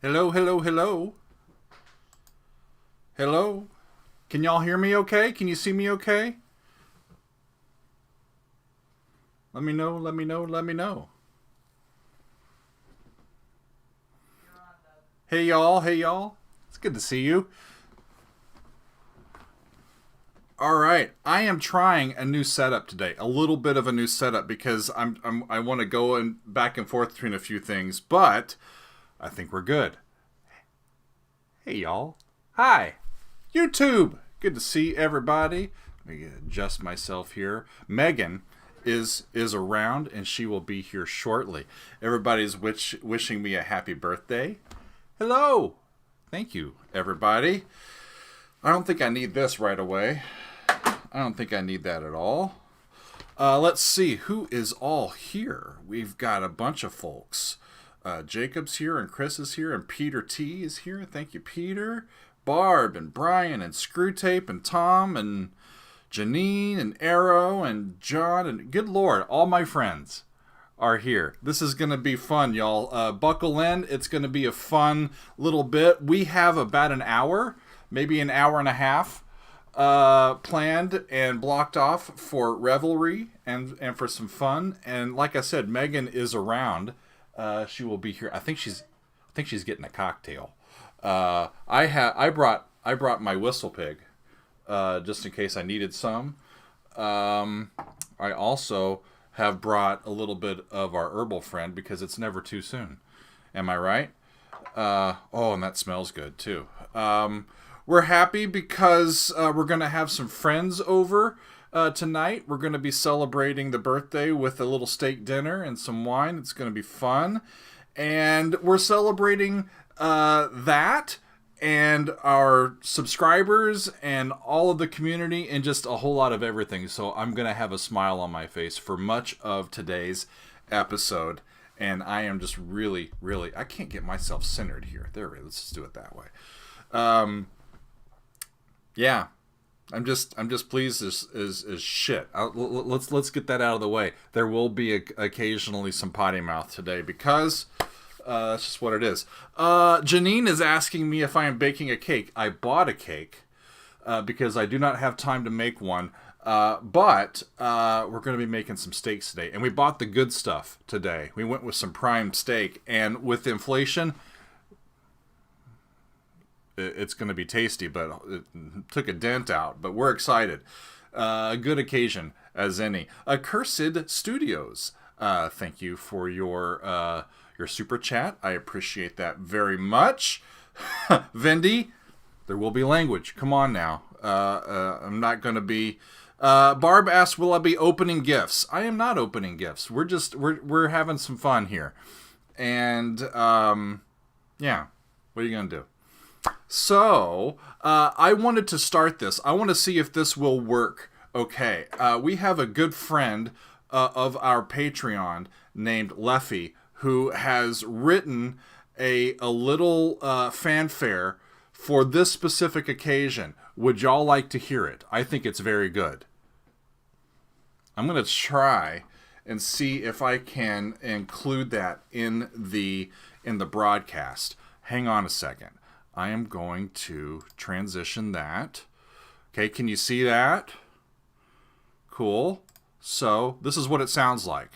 Hello, hello, hello. Hello. Can y'all hear me okay? Can you see me okay? Let me know, let me know, let me know. Hey y'all, hey y'all. It's good to see you. All right, I am trying a new setup today. A little bit of a new setup because I want to go back and forth between a few things, but I think we're good. Hey y'all. Hi. YouTube. Good to see everybody. Let me adjust myself here. Megan is around and she will be here shortly. Everybody's wishing me a happy birthday. Hello. Thank you, everybody. I don't think I need this right away. I don't think I need that at all. Let's see who is all here. We've got a bunch of folks. Jacob's here and Chris is here and Peter T is here. Thank you, Peter. Barb and Brian and Screwtape and Tom and Janine and Arrow and John and good Lord, all my friends are here. This is going to be fun, y'all. Buckle in. It's going to be a fun little bit. We have about an hour, maybe an hour and a half planned and blocked off for revelry and for some fun. And like I said, Megan is around. She will be here. I think she's getting a cocktail. I brought my whistle pig, just in case I needed some. I also have brought a little bit of our herbal friend because it's never too soon. Am I right? And that smells good too. We're happy because we're going to have some friends over tonight. We're going to be celebrating the birthday with a little steak dinner and some wine. It's going to be fun. And we're celebrating that and our subscribers and all of the community and just a whole lot of everything. So I'm going to have a smile on my face for much of today's episode. And I am just really, really, I can't get myself centered here. There we go. Let's just do it that way. Yeah. I'm just pleased as shit. Let's get that out of the way. There will be occasionally some potty mouth today because that's just what it is. Janine is asking me if I am baking a cake. I bought a cake because I do not have time to make one. But we're going to be making some steaks today. And we bought the good stuff today. We went with some prime steak. And with inflation, it's going to be tasty, but it took a dent out. But we're excited. A good occasion as any. Accursed Studios. Thank you for your super chat. I appreciate that very much. Vendi, there will be language. Come on now. I'm not going to be... Barb asks, will I be opening gifts? I am not opening gifts. We're having some fun here. And, yeah. What are you going to do? So, I wanted to start this. I want to see if this will work. Okay. We have a good friend of our Patreon named Leffy who has written a little fanfare for this specific occasion. Would y'all like to hear it? I think it's very good. I'm going to try and see if I can include that in the broadcast. Hang on a second. I am going to transition that. Okay, can you see that? Cool. So, this is what it sounds like.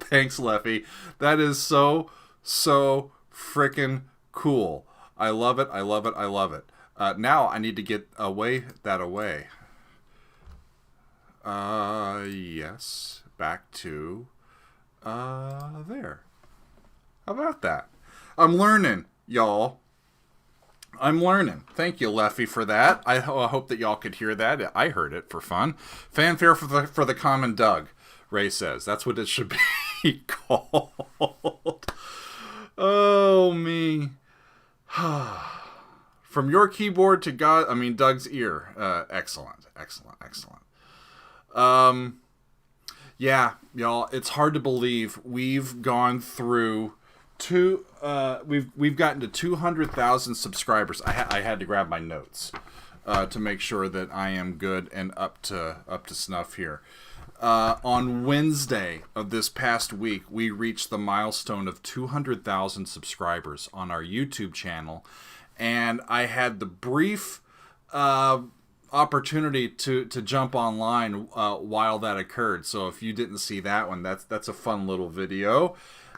Thanks, Leffy. That is so freaking cool. I love it. I love it. I love it. Now I need to get away. Yes. Back to there. How about that? I'm learning, y'all. I'm learning. Thank you, Leffy, for that. I hope that y'all could hear that. I heard it for fun. Fanfare for the common Doug. Ray says. That's what it should be called. Oh, me. From your keyboard to Doug's ear. Excellent. Yeah, y'all, it's hard to believe we've gone through we've gotten to 200,000 subscribers. I had to grab my notes to make sure that I am good and up to snuff here. On Wednesday of this past week, we reached the milestone of 200,000 subscribers on our YouTube channel, and I had the brief opportunity to jump online while that occurred. So if you didn't see that one, that's a fun little video.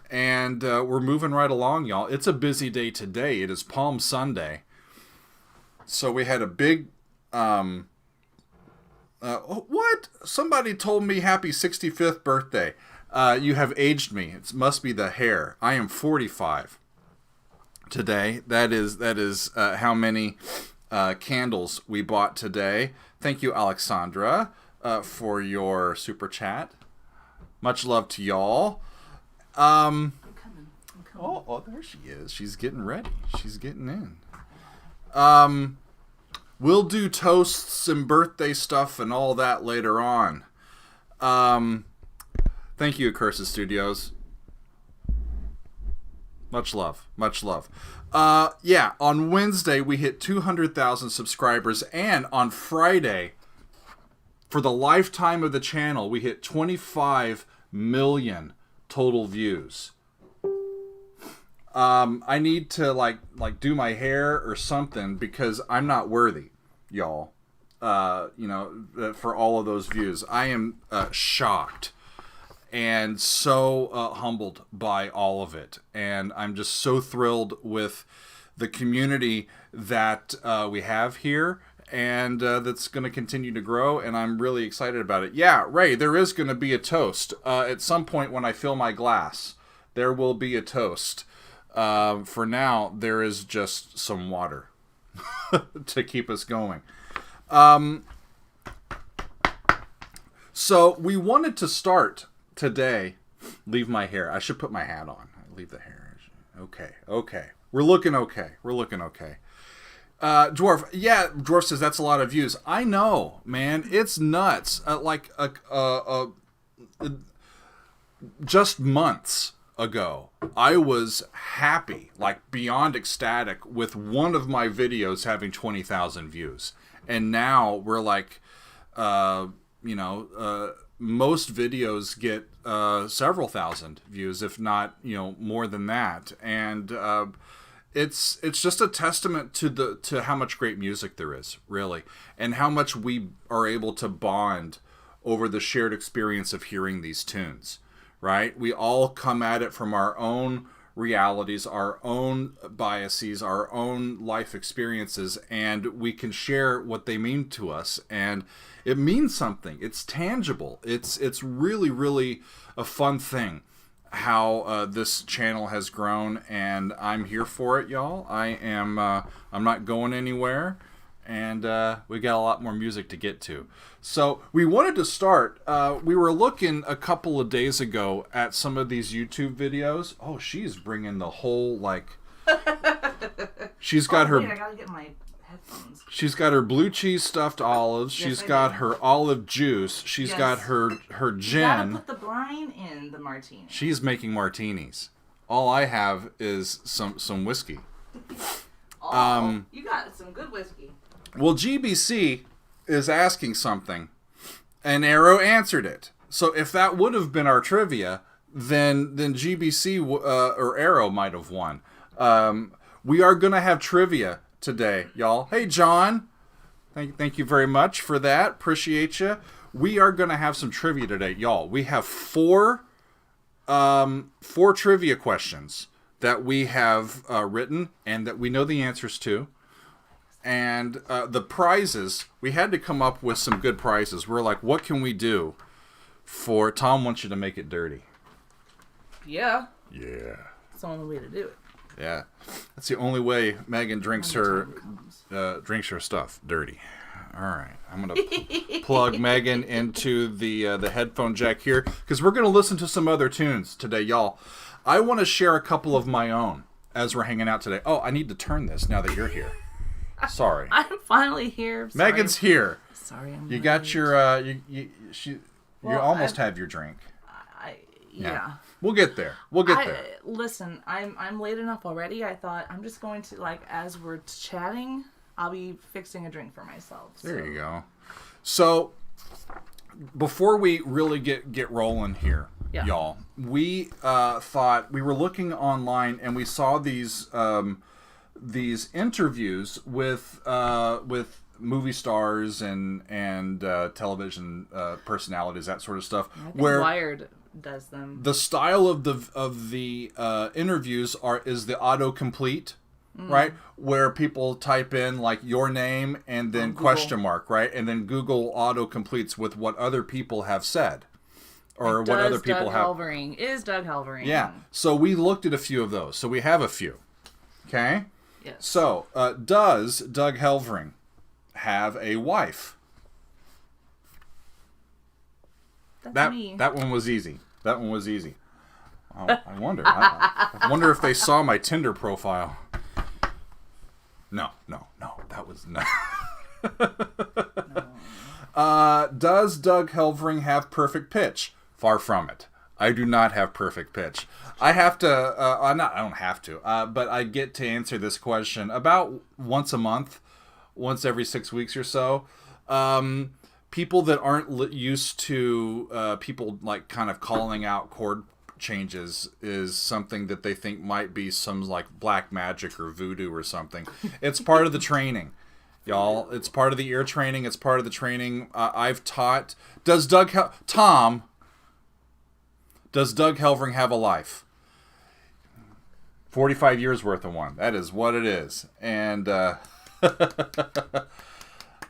And we're moving right along, y'all. It's a busy day today. It is Palm Sunday. So we had a big... what? Somebody told me happy 65th birthday. You have aged me. It must be the hair. I am 45 today. That is how many candles we bought today. Thank you, Alexandra, for your super chat. Much love to y'all. I'm coming. Oh, there she is. She's getting ready. She's getting in. We'll do toasts and birthday stuff and all that later on. Thank you, Curses Studios. Much love. Yeah, on Wednesday we hit 200,000 subscribers, and on Friday, for the lifetime of the channel, we hit 25 million total views. I need to like do my hair or something because I'm not worthy, y'all. For all of those views, I am shocked and so humbled by all of it, and I'm just so thrilled with the community that we have here, and that's going to continue to grow, and I'm really excited about it. Yeah, Ray, there is going to be a toast at some point when I fill my glass. There will be a toast. For now, there is just some water to keep us going. So we wanted to start today. Leave my hair. I should put my hat on. Leave the hair. Okay. We're looking okay. Dwarf. Yeah, Dwarf says that's a lot of views. I know, man. It's nuts. Just months ago, I was happy, like beyond ecstatic, with one of my videos having 20,000 views, and now we're like, most videos get several thousand views, if not more than that, and it's just a testament to how much great music there is, really, and how much we are able to bond over the shared experience of hearing these tunes. Right? We all come at it from our own realities, our own biases, our own life experiences, and we can share what they mean to us. And it means something. It's tangible. It's really, really a fun thing how this channel has grown, and I'm here for it, y'all. I'm not going anywhere, and we got a lot more music to get to. So we wanted to start. We were looking a couple of days ago at some of these YouTube videos. Oh, she's bringing the whole she's got her. I gotta get my headphones. She's got her blue cheese stuffed olives. Yes, she's got her olive juice. She's got her gin. You gotta put the brine in the martini. She's making martinis. All I have is some whiskey. You got some good whiskey. Well, GBC is asking something, and Arrow answered it. So if that would have been our trivia, then GBC or Arrow might have won. We are going to have trivia today, y'all. Hey, John. Thank you very much for that. Appreciate you. We are going to have some trivia today, y'all. We have four trivia questions that we have written and that we know the answers to. And the prizes, we had to come up with some good prizes. We're like, what can we do for... Tom wants you to make it dirty. Yeah. That's the only way to do it. Yeah. That's the only way Megan drinks her stuff dirty. All right. I'm going to plug Megan into the headphone jack here, because we're going to listen to some other tunes today, y'all. I want to share a couple of my own as we're hanging out today. Oh, I need to turn this now that you're here. Sorry. I'm finally here. Sorry. Megan's here. Sorry, I'm You late. got your you Well, almost have your drink. Yeah. We'll get there. We'll get there. Listen, I'm late enough already. I thought I'm just going to, like, as we're chatting, I'll be fixing a drink for myself. So. There you go. So, before we really get rolling here, y'all, we thought we were looking online and we saw these interviews with movie stars and television personalities, that sort of stuff. I think Wired does them. The style of the interviews is the autocomplete, right? Where people type in like your name and then question mark, right? And then Google autocompletes with what other people have said. Or like, what other people have. Helvering is Doug Helvering. Yeah. So we looked at a few of those. So we have a few. Okay? Yes. So, does Doug Helvering have a wife? That's me. That one was easy. That one was easy. Oh, I wonder. I wonder if they saw my Tinder profile. No. That was not. Does Doug Helvering have perfect pitch? Far from it. I do not have perfect pitch. I have to. I don't have to. But I get to answer this question about once a month, once every 6 weeks or so. People that aren't used to people like kind of calling out chord changes is something that they think might be some like black magic or voodoo or something. It's part of the training, y'all. It's part of the ear training. It's part of the training I've taught. Does Doug Helvering have a life? 45 years worth of one. That is what it is. And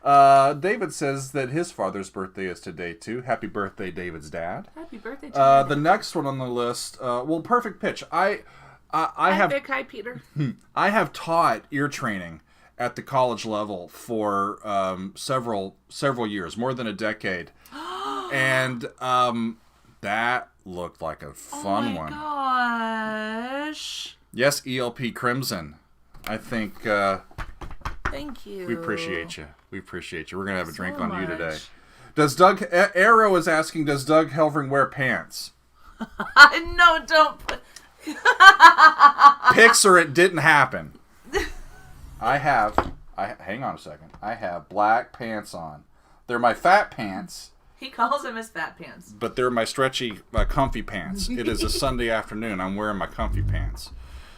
David says that his father's birthday is today, too. Happy birthday, David's dad. Happy birthday to you. The next one on the list, perfect pitch. I have... Hi, Peter. I have taught ear training at the college level for several years, more than a decade. And that looked like a fun one. Oh, my gosh. Yes, ELP Crimson. I think... Thank you. We appreciate you. We're going to have a drink on you today. much. Arrow is asking, does Doug Helvering wear pants? No, don't put... Pics or it didn't happen. Hang on a second. I have black pants on. They're my fat pants. He calls them his fat pants. But they're my stretchy, comfy pants. It is a Sunday afternoon. I'm wearing my comfy pants.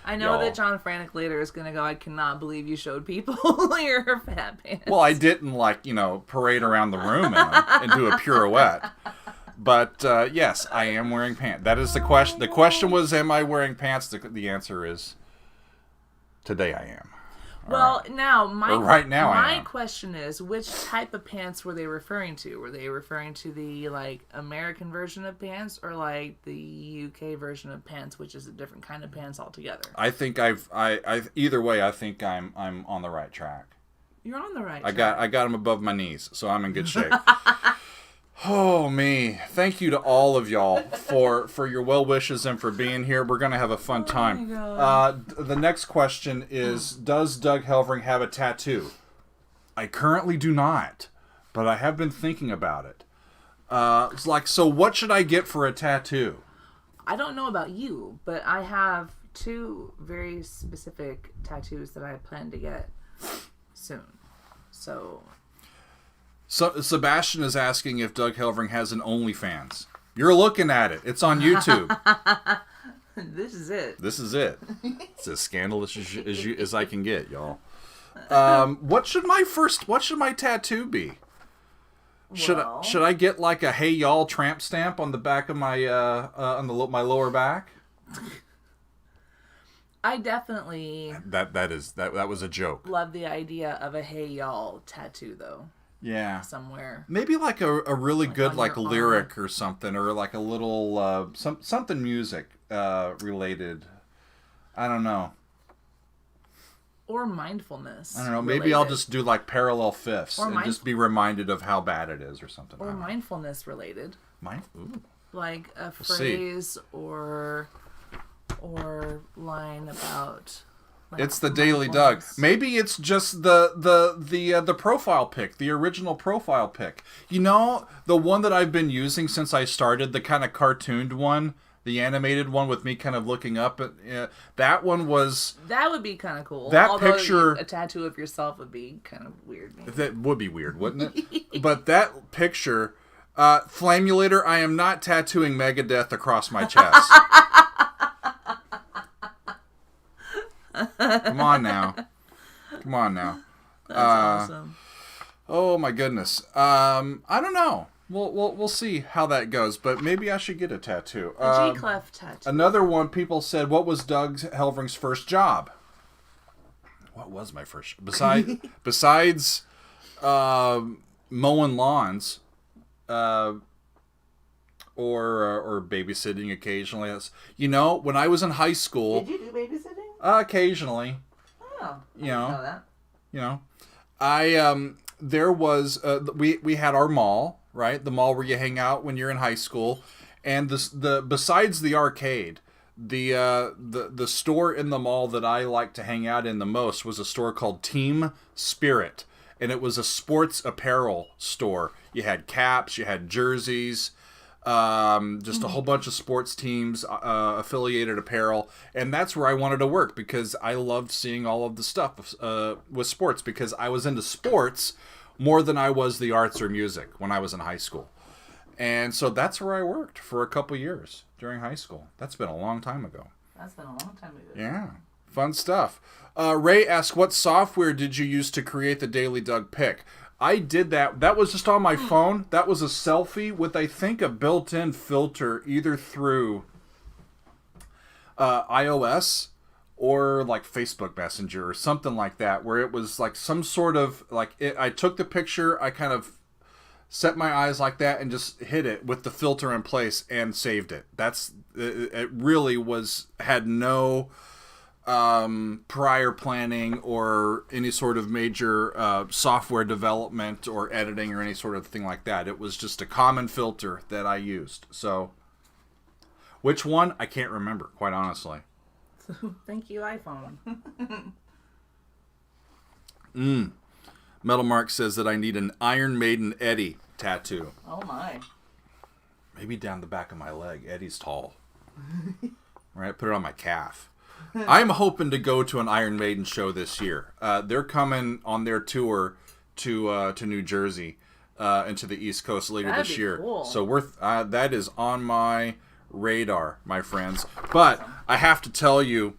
I know that John Frantic later is going to go, I cannot believe you showed people your fat pants. Well, I didn't, parade around the room in them and do a pirouette. But, yes, I am wearing pants. That is the question. The question was, am I wearing pants? The answer is, today I am. Well, now, right now my question is, which type of pants were they referring to? Were they referring to the, American version of pants or, the UK version of pants, which is a different kind of pants altogether? I think either way, I think I'm on the right track. You're on the right track. I got them above my knees, so I'm in good shape. Oh, me. Thank you to all of y'all for your well wishes and for being here. We're going to have a fun time. The next question is, does Doug Helvering have a tattoo? I currently do not, but I have been thinking about it. So what should I get for a tattoo? I don't know about you, but I have 2 very specific tattoos that I plan to get soon. So Sebastian is asking if Doug Helvering has an OnlyFans. You're looking at it. It's on YouTube. This is it. It's as scandalous as I can get, y'all. What should my tattoo be? Should I get like a "Hey y'all" tramp stamp on the back of my my lower back? I definitely that was a joke. Love the idea of a "Hey y'all" tattoo though. Yeah. Somewhere. Maybe like a really good lyric arm. or something, or like a little something music related. I don't know. Or mindfulness. I don't know. Maybe I'll just do like parallel fifths and just be reminded of how bad it is or something. Or mindfulness related. Ooh. Like a phrase or line about It's the Daily Doug. Maybe it's just the profile pic, the original profile pic. You know, the one that I've been using since I started, the kind of cartooned one, the animated one with me kind of looking up at that one was. That would be kind of cool. That picture, a tattoo of yourself would be kind of weird. Maybe. That would be weird, wouldn't it? But that picture, Flamulator, I am not tattooing Megadeth across my chest. Come on now. That's awesome. Oh my goodness. I don't know. We'll see how that goes, but maybe I should get a tattoo. A G-clef tattoo. Another one. People said, "What was Doug Helvering's first job?" What was my first? Besides mowing lawns, or babysitting occasionally. You know, when I was in high school. Did you do babysitting? Occasionally. Oh, I didn't know that. You know, there was we had our mall, right? The mall where you hang out when you're in high school, and the besides the arcade, the store in the mall that I liked to hang out in the most was a store called Team Spirit, and it was a sports apparel store. You had caps, you had jerseys. Just a whole bunch of sports teams, affiliated apparel, and that's where I wanted to work because I loved seeing all of the stuff with sports because I was into sports more than I was the arts or music when I was in high school. And so that's where I worked for a couple years during high school. That's been a long time ago. That's been a long time ago. Yeah. Fun stuff. Ray asked, what software did you use to create the Daily Doug pick? I did that. That was just on my phone. That was a selfie with, I think, a built-in filter either through iOS or like Facebook Messenger or something like that, where it was like some sort of I took the picture, I kind of set my eyes like that and just hit it with the filter in place and saved it. It really had no prior planning or any sort of major software development or editing or any sort of thing like that. It was just a common filter that I used. So, which one? I can't remember, quite honestly. Thank you, iPhone. Metal Mark says that I need an Iron Maiden Eddie tattoo. Oh my. Maybe down the back of my leg. Eddie's tall. Right? Put it on my calf. I'm hoping to go to an Iron Maiden show this year. They're coming on their tour to New Jersey and to the East Coast later this year. Cool. So that is on my radar, my friends. But I have to tell you,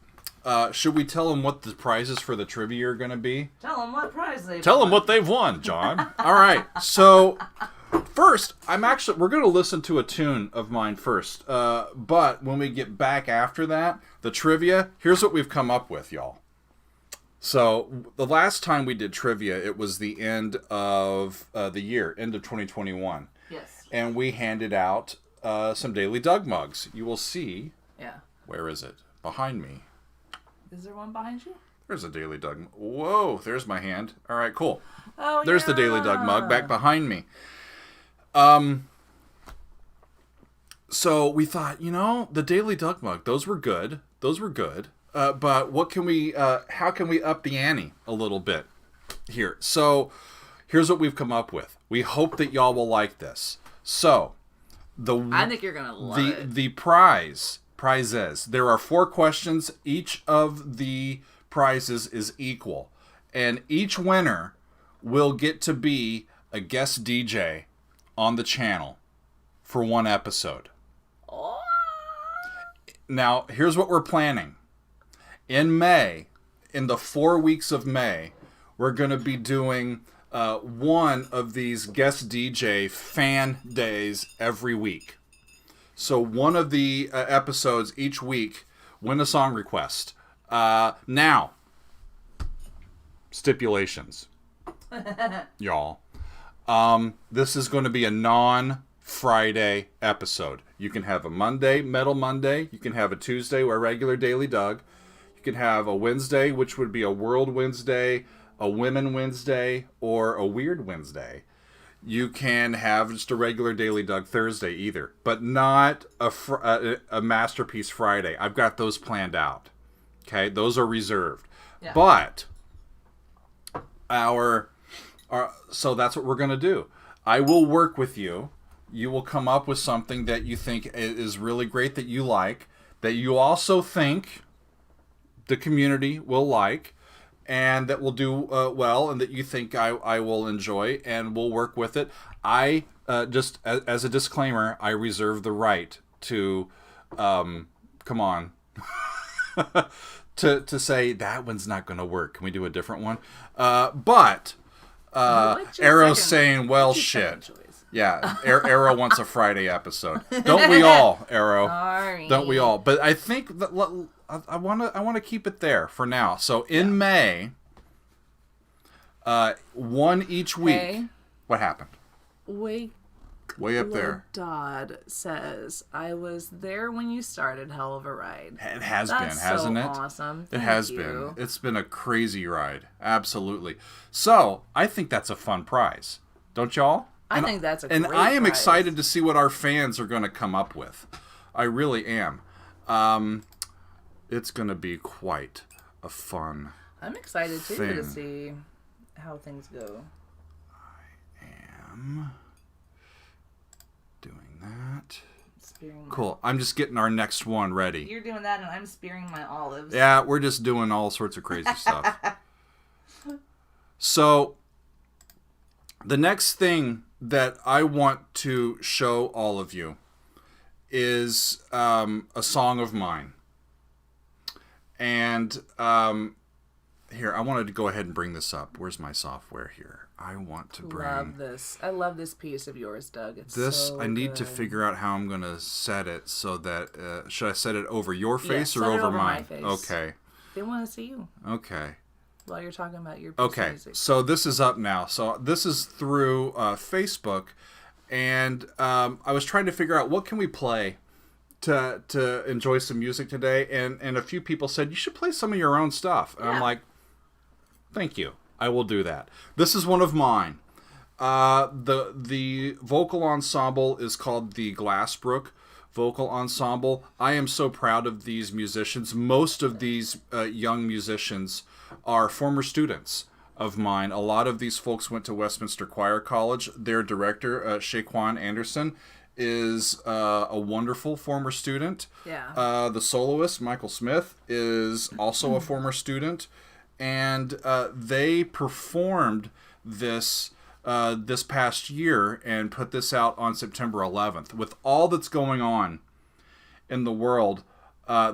should we tell them what the prizes for the trivia are going to be? Tell them what prize they've won. Tell them what they've won, John. All right. So first, we're going to listen to a tune of mine first. But when we get back after that, the trivia, here's what we've come up with, y'all. So the last time we did trivia, it was the end of the year, end of 2021. Yes. And we handed out some Daily Doug mugs. You will see. Yeah. Where is it? Behind me. Is there one behind you? There's a Daily Doug. Whoa, there's my hand. All right, cool. Oh, there's the Daily Doug mug back behind me. So we thought, the Daily Doug mug, those were good. But what can we, how can we up the ante a little bit here? So here's what we've come up with. We hope that y'all will like this. So I think you're going to love it. The prizes. There are 4 questions. Each of the prizes is equal. And each winner will get to be a guest DJ on the channel for 1 episode. Oh. Now, here's what we're planning. In May, in the 4 weeks of May, we're going to be doing one of these guest DJ fan days every week. So one of the episodes each week, win a song request. Now, stipulations, y'all. This is going to be a non-Friday episode. You can have a Monday, Metal Monday. You can have a Tuesday or a regular Daily Doug. You can have a Wednesday, which would be a World Wednesday, a Women Wednesday, or a Weird Wednesday. You can have just a regular Daily Doug Thursday either, but not a Masterpiece Friday. I've got those planned out. Okay, those are reserved. Yeah. But so that's what we're going to do. I will work with you. You will come up with something that you think is really great, that you like, that you also think the community will like, and that will do well, and that you think I will enjoy, and we'll work with it. I just as a disclaimer, I reserve the right to come on to say that one's not going to work. Can we do a different one? But Arrow's saying, well, shit. Yeah, Arrow wants a Friday episode. Don't we all, Arrow? Sorry. Don't we all? But I think that I want to keep it there for now. So in May, one each week. Hey. What happened? Way up there. Dodd says, I was there when you started. Hell of a ride. It has That's been, hasn't so it? Awesome. It has been. It's been a crazy ride. Absolutely. So I think that's a fun prize. Don't y'all? I think that's a great And I am prize. excited to see what our fans are going to come up with. I really am. It's going to be quite a fun I'm excited too thing. to see how things go. am doing that. Spearing Cool. I'm just getting our next one ready. You're doing that and I'm spearing my olives. Yeah, we're just doing all sorts of crazy stuff. So, the next thing that I want to show all of you is a song of mine. And here, I wanted to go ahead and bring this up. Where's my software here? I want to bring... Love this. I love this piece of yours, Doug. It's this. so I need to good. figure out how I'm going to set it so that... should I set it over your face or set it over over my mine? face. Okay. They want to see you Okay. while you're talking about your piece of Okay, music. so this is up now. So this is through Facebook, and I was trying to figure out what can we play to enjoy some music today, and a few people said you should play some of your own stuff. And I'm like, thank you, I will do that. This is one of mine. The vocal ensemble is called the Glassbrook Vocal Ensemble. I am so proud of these musicians. Most of these young musicians are former students of mine. A lot of these folks went to Westminster Choir College. Their director, Shaquan Anderson, is a wonderful former student. Yeah. The soloist, Michael Smith, is also a former student. And they performed this past year and put this out on September 11th. With all that's going on in the world,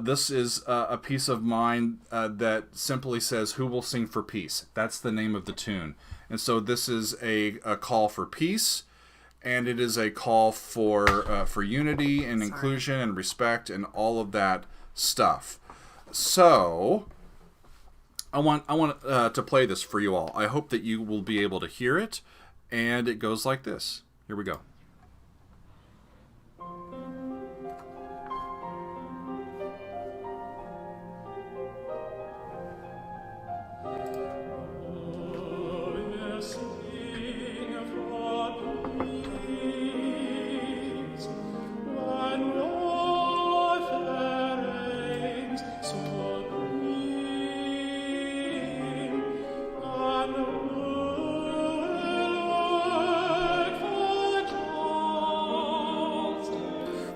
this is a piece of mine that simply says, "Who will sing for peace?" That's the name of the tune. And so this is a call for peace, and it is a call for unity and inclusion and respect and all of that stuff. So I want to play this for you all. I hope that you will be able to hear it, and it goes like this. Here we go.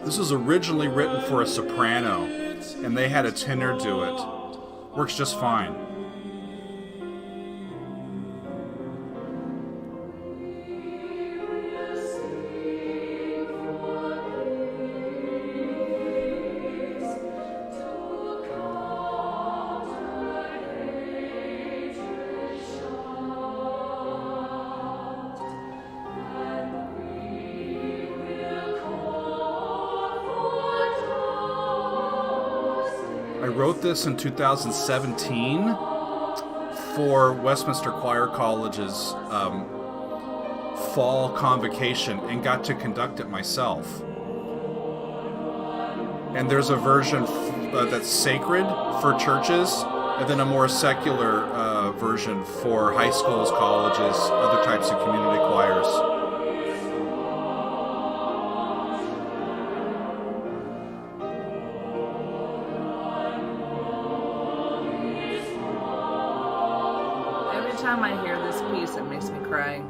This was originally written for a soprano, and they had a tenor do it. Works just fine. I wrote this in 2017 for Westminster Choir College's fall convocation and got to conduct it myself. And there's a version that's sacred for churches, and then a more secular version for high schools, colleges, other types of community choirs. time I hear this piece, it makes me cry.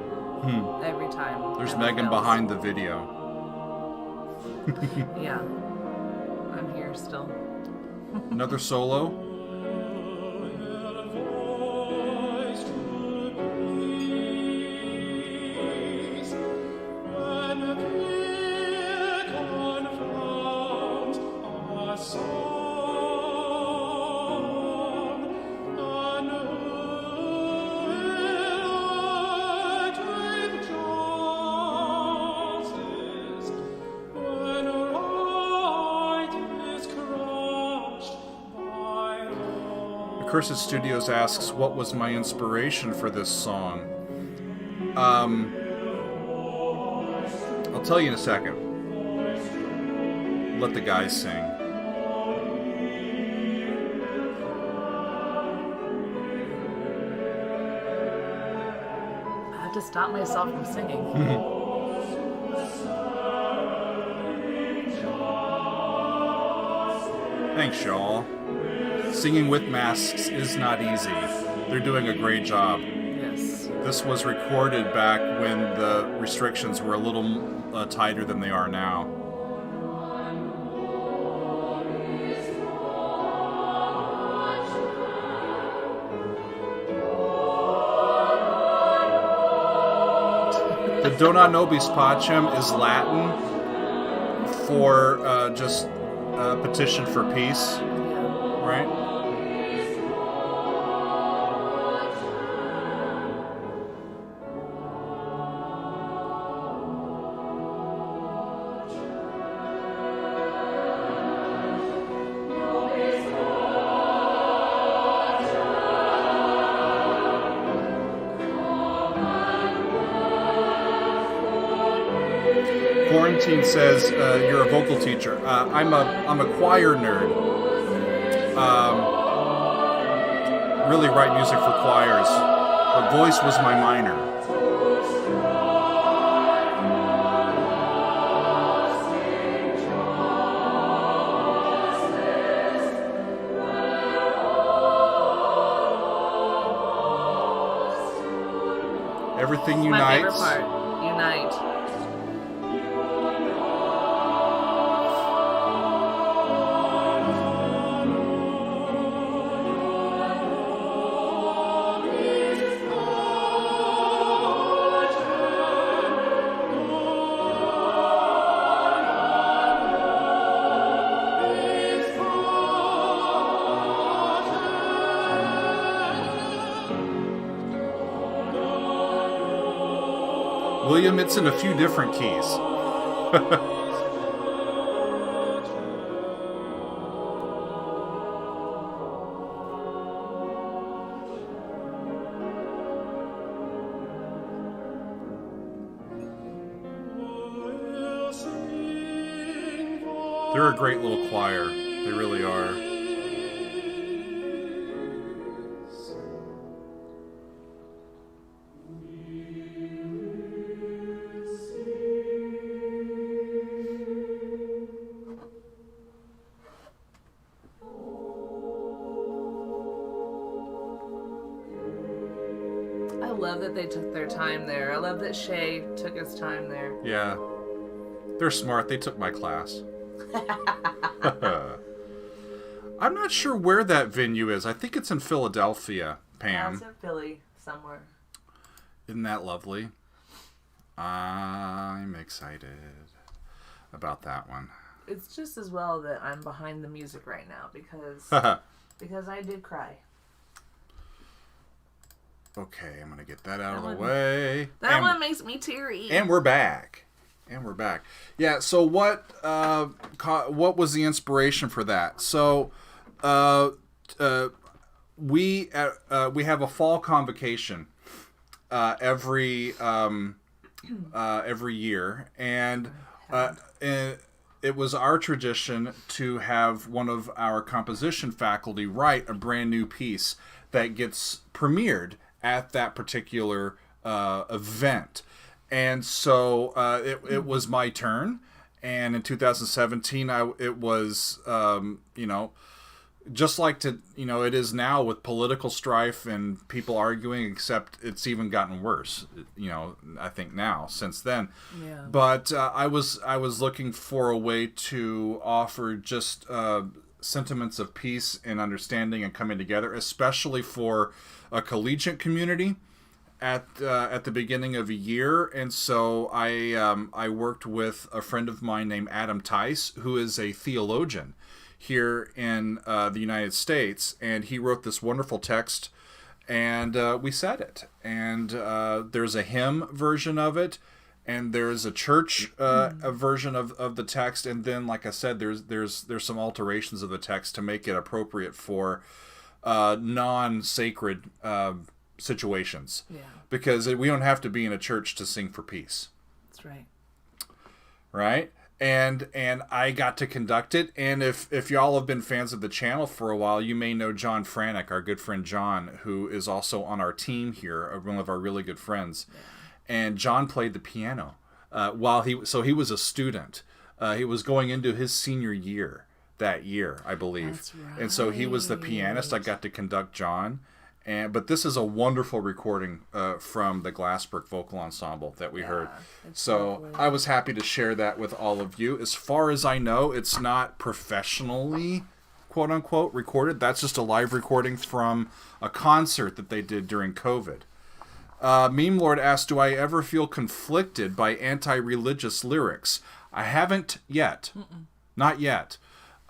Every time. There's Megan behind the video. Yeah. I'm here still. Another solo. Cursed Studios asks, what was my inspiration for this song? I'll tell you in a second. Let the guys sing. I have to stop myself from singing. Thanks, y'all. Singing with masks is not easy. They're doing a great job. Yes. This was recorded back when the restrictions were a little tighter than they are now. The Dona Nobis Pacem is Latin for just a petition for peace, right? Quarantine says you're a vocal teacher. I'm a choir nerd. Really write music for choirs, but voice was my minor. Everything unites. My favorite part. Unite. William, it's in a few different keys. They're a great little choir. They really are. I love that they took their time there. I love that Shay took his time there. Yeah. They're smart. They took my class. I'm not sure where that venue is. I think it's in Philadelphia, Pam. It's in Philly somewhere. Isn't that lovely? I'm excited about that one. It's just as well that I'm behind the music right now because I did cry. Okay, I'm going to get that out of the way. That one makes me teary. And we're back. Yeah, so what was the inspiration for that? So we have a fall convocation every year, and it was our tradition to have one of our composition faculty write a brand new piece that gets premiered at that particular event. And so it was my turn, and in 2017 it was just like it is now with political strife and people arguing, except it's even gotten worse, I think now since then. Yeah. But I was looking for a way to offer just sentiments of peace and understanding and coming together, especially for a collegiate community at the beginning of a year. And so I worked with a friend of mine named Adam Tice, who is a theologian here in the United States, and he wrote this wonderful text, and we said it. And there's a hymn version of it, and there's a church a version of the text, and then, like I said, there's some alterations of the text to make it appropriate for non-sacred situations. Yeah. Because we don't have to be in a church to sing for peace. That's right. Right? And I got to conduct it. And if y'all have been fans of the channel for a while, you may know John Franick, our good friend John, who is also on our team here, one of our really good friends. Yeah. And John played the piano he was a student. He was going into his senior year that year, I believe. That's right. And so he was the pianist. I got to conduct John. But this is a wonderful recording from the Glassbrook vocal ensemble that we heard. So lovely. I was happy to share that with all of you. As far as I know, it's not professionally, quote unquote, recorded. That's just a live recording from a concert that they did during COVID. Meme Lord asked, do I ever feel conflicted by anti-religious lyrics? I haven't yet. Not yet.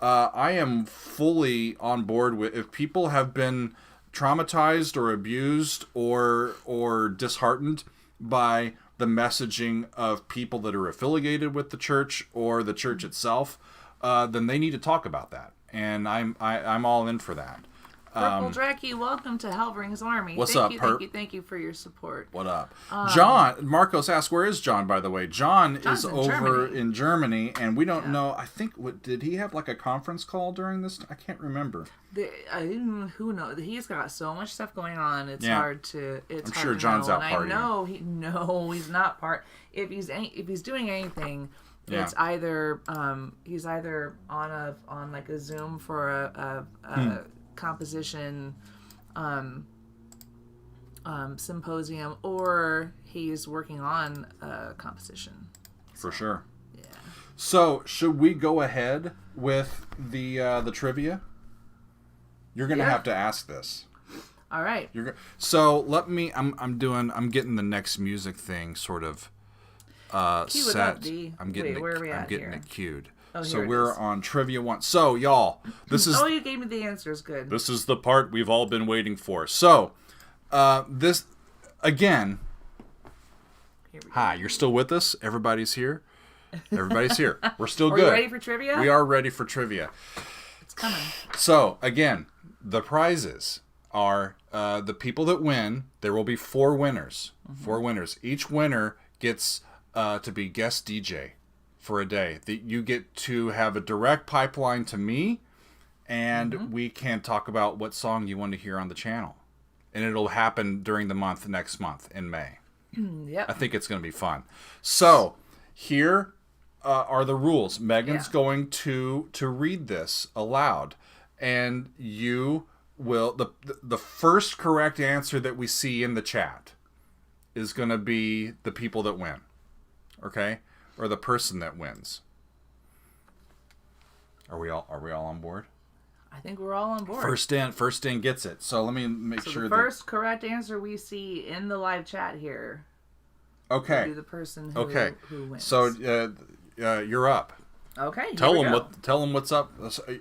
I am fully on board with, if people have been traumatized or abused or disheartened by the messaging of people that are affiliated with the church or the church itself, then they need to talk about that, and I'm all in for that. Purple Dracky, welcome to Helvering's Army. What's thank up, you, thank you for your support. What up? John, Marcos asked, where is John, by the way? John's is over in Germany, and we don't know, I think, did he have like a conference call during this? I can't remember. Who knows? He's got so much stuff going on, it's hard to I'm sure John's out partying. I know he's not if he's doing anything, it's either he's either on like a Zoom for a composition symposium, or he's working on a composition. For sure. Yeah. So should we go ahead with the trivia? You're gonna have to ask this. All right. So let me. I'm getting the next music thing sort of set. I'm getting it queued. Oh, so we're on Trivia 1. So, y'all, this is... Oh, you gave me the answers. Good. This is the part we've all been waiting for. So, this, again... Hi, you're still with us? Everybody's here? Everybody's here. We're still good. Are you ready for trivia? We are ready for trivia. It's coming. So, again, the prizes are the people that win. There will be 4 winners. 4 winners. Each winner gets to be guest DJ for a day. You get to have a direct pipeline to me, and we can talk about what song you want to hear on the channel. And it'll happen during the next month in May. Yep. I think it's going to be fun. So, here are the rules. Megan's going to read this aloud, and you will... The first correct answer that we see in the chat is going to be the people that win. Okay? Or the person that wins. Are we all on board? I think we're all on board. First in gets it. So let me make sure the first correct answer we see in the live chat here. Okay. Will be the person who wins. So you're up. Okay. Tell them what's up.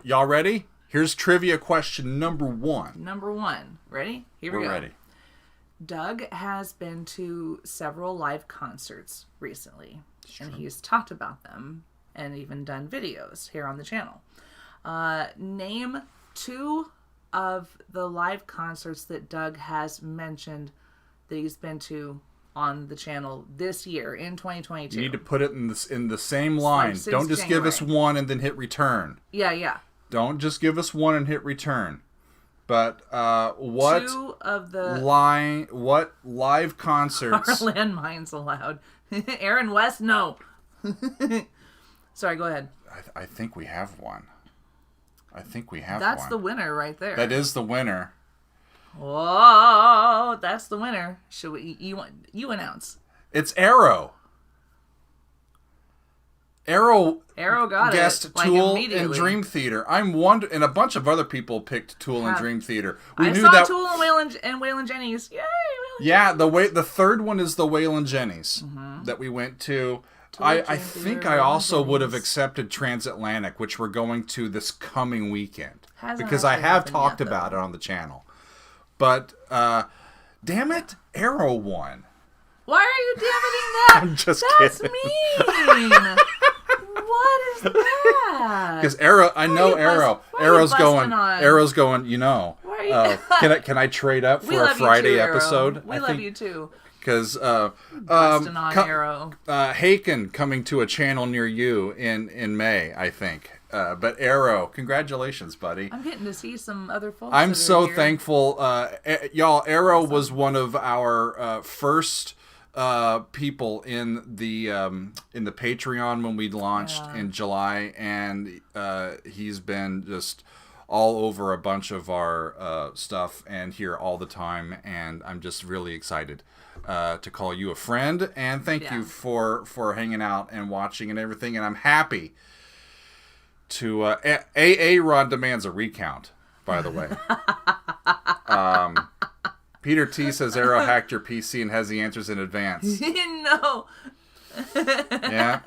Y'all ready? Here's trivia question number 1. Number 1. Ready? Here we go. We're ready. Doug has been to several live concerts recently, and he's talked about them and even done videos here on the channel. Name 2 of the live concerts that Doug has mentioned that he's been to on the channel this year in 2022. You need to put it in the same line. Don't just give us one and then hit return. Yeah. Don't just give us one and hit return. But what 2 of the what live concerts are landmines allowed? Aaron West, no. Sorry, go ahead. I think we have one. I think we have That's one. the winner right there. That is the winner. Whoa, that's the winner. Should we? You announce. It's Arrow. Arrow got guessed it. Like, Tool and immediately. Dream Theater. And a bunch of other people picked Tool and Dream Theater. I saw Tool and Waylon Jennings. Yay! The third one is the Waylon Jennings that we went to. I think I also would have accepted Transatlantic, which we're going to this coming weekend. Because I have talked about it on the channel. But, damn it, Arrow won. Why are you damning that? I'm just That's kidding. mean. What is that? Because Arrow, I know Arrow. Arrow's going. You know. Can I trade up for a Friday episode? We love you too. Because Busting on Arrow. Haken coming to a channel near you in May, I think. But Arrow, congratulations, buddy. I'm getting to see some other folks. I'm so thankful, y'all. Arrow was one of our first people in the Patreon when we launched in July, and he's been just all over a bunch of our stuff and here all the time, and I'm just really excited to call you a friend, and thank you for hanging out and watching and everything, and I'm happy to AA Ron demands a recount, by the way. Peter T says Arrow hacked your PC and has the answers in advance. No. Yeah.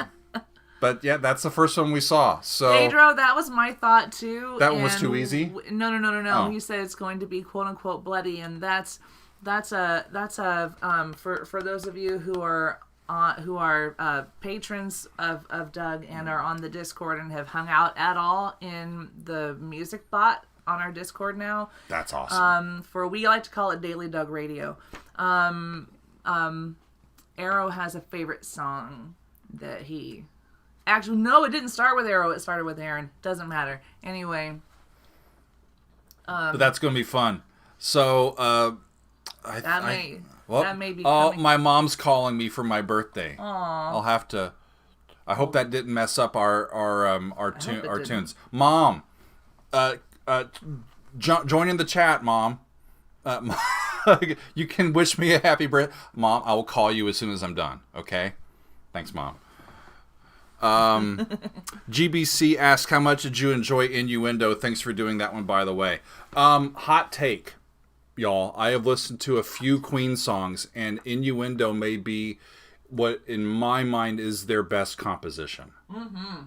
But yeah, that's the first one we saw. So Pedro, that was my thought too. That one was too easy? No. Oh. He said it's going to be quote unquote bloody, and that's a for those of you who are patrons of Doug and are on the Discord and have hung out at all in the music bot on our Discord now. That's awesome. We like to call it Daily Doug Radio. Arrow has a favorite song that he... Actually, no, it didn't start with Arrow. It started with Aaron. Doesn't matter. Anyway. But that's going to be fun. So, that may be coming. My mom's calling me for my birthday. Aww. I'll have to... I hope that didn't mess up our tunes. Mom, join in the chat, Mom. You can wish me a happy birthday. Mom, I will call you as soon as I'm done. Okay? Thanks, Mom. GBC asks, how much did you enjoy Innuendo? Thanks for doing that one, by the way. Hot take, y'all. I have listened to a few Queen songs, and Innuendo may be what, in my mind, is their best composition. Mm-hmm.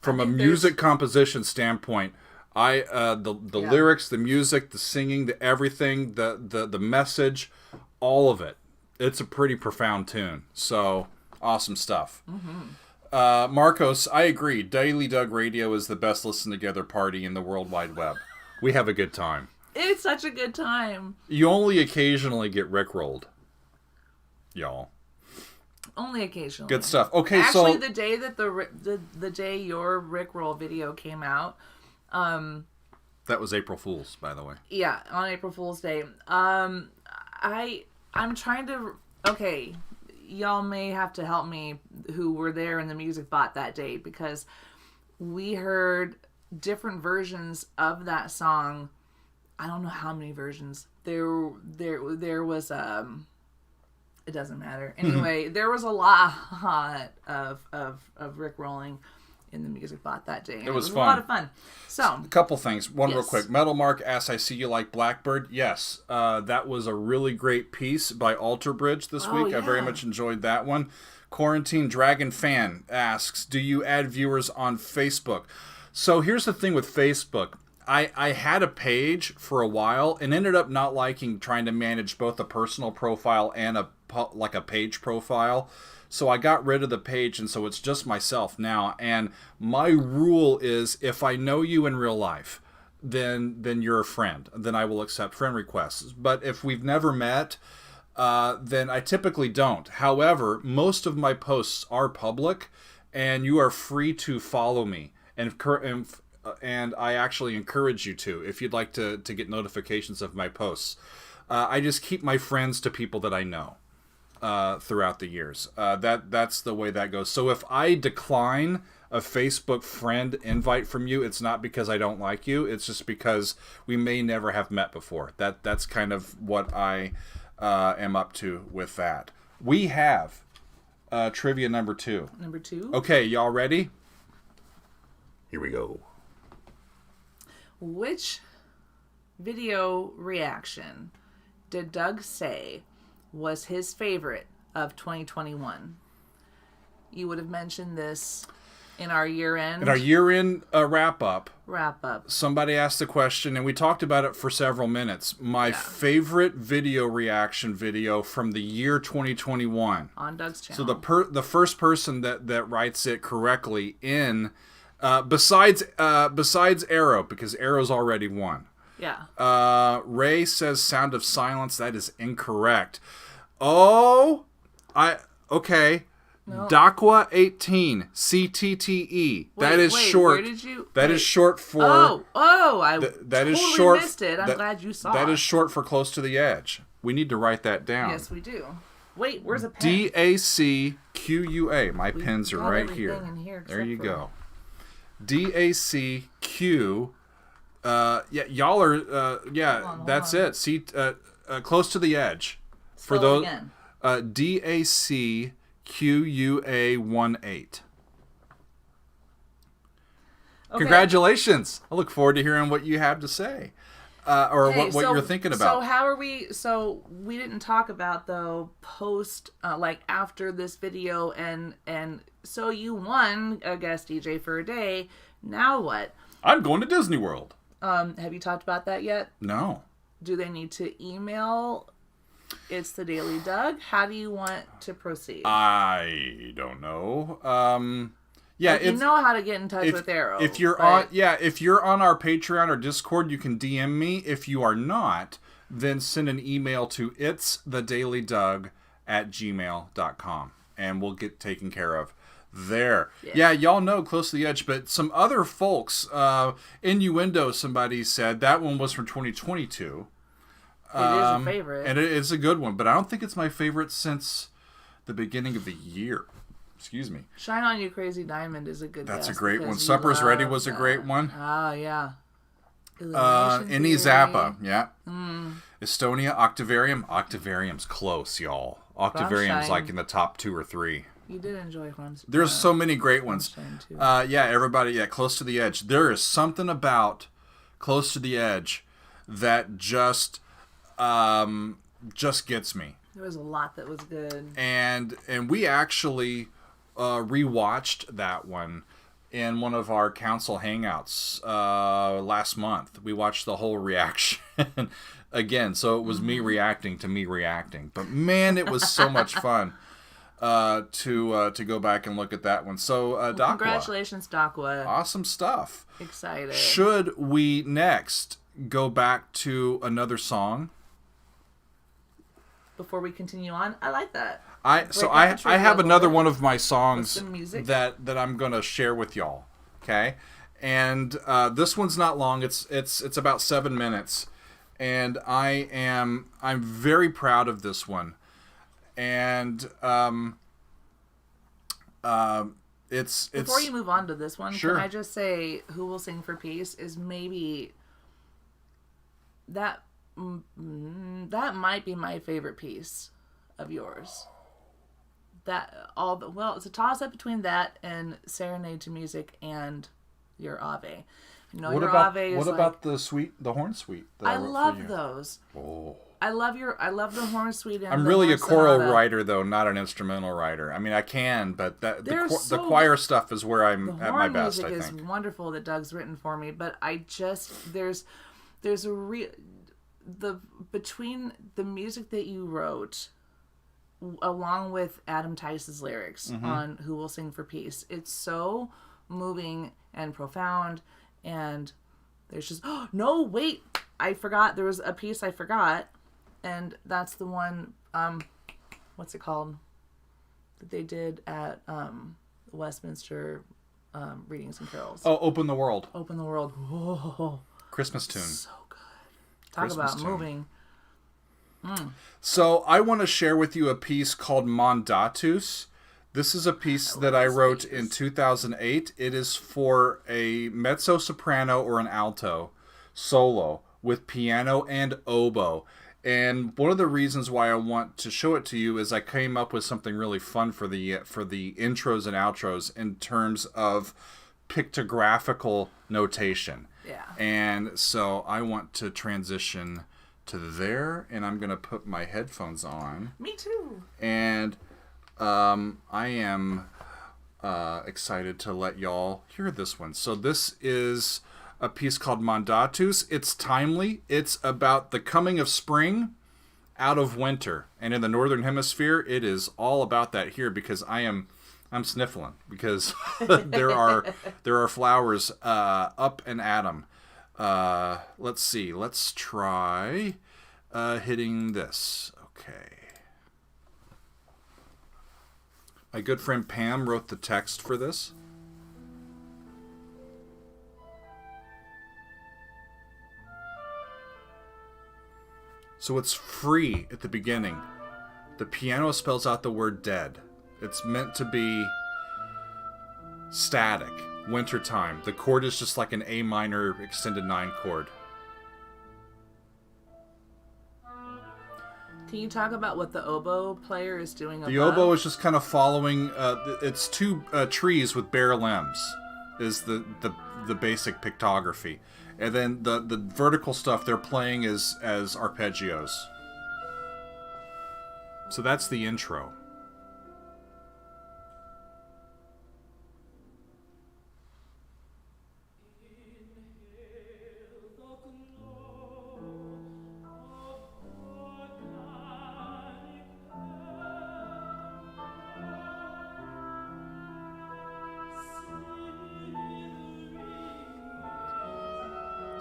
From a music composition standpoint, the lyrics, the music, the singing, the everything, the message, all of it. It's a pretty profound tune. So... awesome stuff. Mm-hmm. Marcos, I agree. Daily Doug Radio is the best listen together party in the World Wide Web. We have a good time. It's such a good time. You only occasionally get rickrolled, y'all. Only occasionally. Good stuff. Okay, actually, the day that the day your rickroll video came out, that was April Fool's, by the way. Yeah, on April Fool's Day. I'm trying to. Okay. Y'all may have to help me who were there in the music bot that day, because we heard different versions of that song. I don't know how many versions. There was it doesn't matter. Anyway, there was a lot of Rick rolling in the music bot that day. It was fun. A lot of fun. So, a couple things. One real quick. Metal Mark asks, I see you like Blackbird. Yes, that was a really great piece by Alter Bridge this week. Yeah. I very much enjoyed that one. Quarantine Dragon Fan asks, do you add viewers on Facebook? So here's the thing with Facebook. I had a page for a while and ended up not liking trying to manage both a personal profile and a page profile. So I got rid of the page, and so it's just myself now. And my rule is, if I know you in real life, then you're a friend. Then I will accept friend requests. But if we've never met, then I typically don't. However, most of my posts are public, and you are free to follow me. And I actually encourage you to, if you'd like to get notifications of my posts. I just keep my friends to people that I know. Throughout the years. That's the way that goes. So if I decline, a Facebook friend invite from you, it's not because I don't like you. It's just because we may never have met before. That's kind of what I am up to with that. We have trivia number 2. Number 2? Okay, y'all ready? Here we go. Which video reaction did Doug say was his favorite of 2021? You would have mentioned this in our year-end. In our year-end wrap-up. Wrap-up. Somebody asked a question, and we talked about it for several minutes. My favorite video reaction video from the year 2021. On Doug's channel. So the first person that writes it correctly in, besides Arrow, because Arrow's already won. Yeah. Ray says Sound of Silence. That is incorrect. Oh, okay. No. Dakwa 18 CTTE. That is short. Where did you? That is short for. I totally short, missed it. I'm glad you saw it. That is short for Close to the Edge. We need to write that down. Yes, we do. Wait, where's a pen? DACQUA. My pens are right here. There you go. DACQ. Yeah, y'all are. Hold on. It. See, Close to the Edge. Spell for those. Again. DACQUA 18. Okay. Congratulations! I look forward to hearing what you have to say, what you're thinking about. So how are we? So we didn't talk about though post after this video, and so you won a guest DJ for a day. Now what? I'm going to Disney World. Have you talked about that yet? No. Do they need to email? It's the Daily Doug. How do you want to proceed? I don't know. Yeah, you know how to get in touch with Arrow. If you're on our Patreon or Discord, you can DM me. If you are not, then send an email to itsthedailydoug@gmail.com and we'll get taken care of there. Yeah, y'all know Close to the Edge, but some other folks, Innuendo, somebody said that one was from 2022. It is a favorite. And it is a good one, but I don't think it's my favorite since the beginning of the year. Excuse me. Shine On You Crazy Diamond is a good That's a great one. Supper's Ready was a great one. Oh, yeah. Any Zappa, yeah. Estonia, Octavarium. Octavarium's close, y'all. Octavarium's like in the top 2 or 3. You did enjoy Horns. There's so many great ones. Everybody, Close to the Edge. There is something about Close to the Edge that just gets me. There was a lot that was good. And we actually rewatched that one in one of our council hangouts last month. We watched the whole reaction again, so it was me reacting to me reacting. But man, it was so much fun to go back and look at that one. So Dakwa, congratulations, Dakwa. Awesome stuff. Excited. Should we next go back to another song? Before we continue on, I like that. I have another one of my songs that I'm gonna share with y'all. Okay, and this one's not long. It's about 7 minutes, and I'm very proud of this one. And it's before you move on to this one, sure. Can I just say Who Will Sing for Peace is maybe that might be my favorite piece of yours. It's a toss up between that and Serenade to Music and your Ave. What about the horn suite? I love those. Oh. I love the horn suite. And I'm really a choral writer, though, not an instrumental writer. I mean, I can, but the choir stuff is where I'm at my best. I think the music is wonderful that Doug's written for me, but there's a between the music that you wrote, along with Adam Tice's lyrics on Who Will Sing for Peace, it's so moving and profound. And there's just I forgot there was a piece I forgot. And that's the one, what's it called, that they did at Westminster Readings and Carols. Oh, Open the World. Open the World. Whoa. Christmas tune. So good. Talk Christmas about moving. So I want to share with you a piece called Mondatus This is a piece that I wrote in 2008. It is for a mezzo-soprano or an alto solo with piano and oboe. And one of the reasons why I want to show it to you is I came up with something really fun for the intros and outros in terms of pictographical notation. Yeah. And so I want to transition to there, and I'm going to put my headphones on. Me too. And I am excited to let y'all hear this one. So this is a piece called Mondatus. It's timely. It's about the coming of spring out of winter. And in the Northern Hemisphere, it is all about that here because I'm sniffling because there are flowers up and at 'em. Let's see. Let's try hitting this. Okay. My good friend Pam wrote the text for this. So it's free at the beginning. The piano spells out the word dead. It's meant to be static, wintertime. The chord is just like an A minor extended 9 chord. Can you talk about what the oboe player is doing above? The oboe is just kind of following, it's two trees with bare limbs is the basic pictography. And then the vertical stuff they're playing as arpeggios. So that's the intro.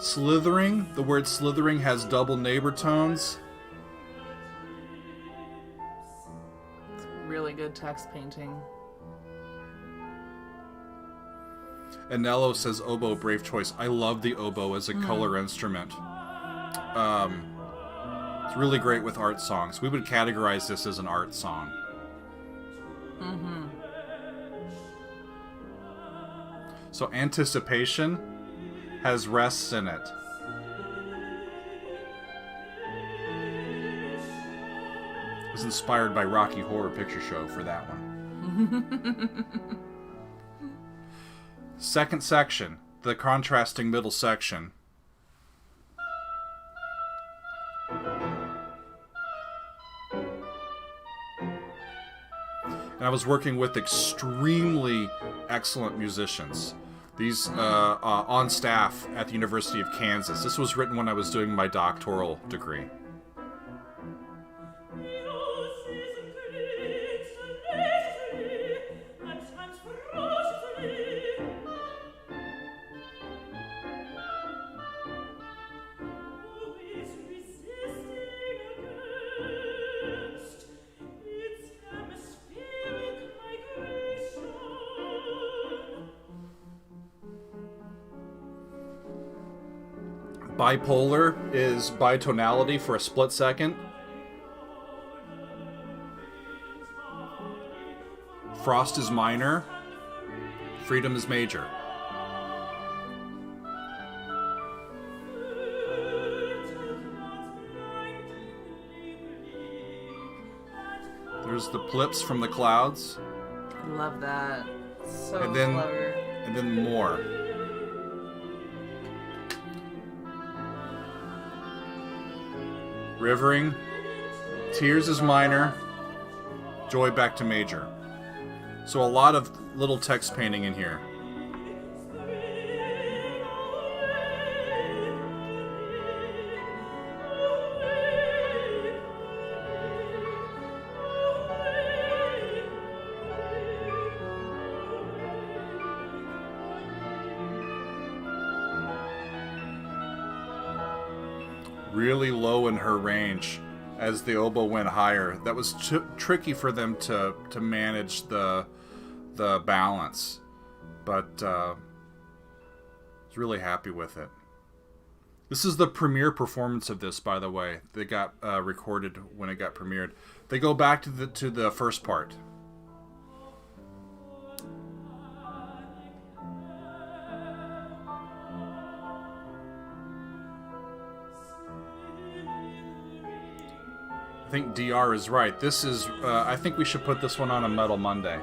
Slithering. The word slithering has double neighbor tones. Really good text painting. And Nello says oboe, brave choice. I love the oboe as a color instrument. It's really great with art songs. We would categorize this as an art song. Mm-hmm. So anticipation has rests in it. It was inspired by Rocky Horror Picture Show for that one. Second section, the contrasting middle section. And I was working with extremely excellent musicians. These on staff at the University of Kansas. This was written when I was doing my doctoral degree. Bipolar is bitonality for a split second. Frost is minor. Freedom is major. There's the plips from the clouds. I love that. So and then, clever. And then more. Rivering. Tears is minor. Joy back to major. So a lot of little text painting in here. Really low in her range as the oboe went higher. That was tricky for them to manage the balance, but I was really happy with it. This is the premiere performance of this, by the way. They got recorded when it got premiered. They go back to the first part. I think DR is right. This is, I think we should put this one on a Metal Monday.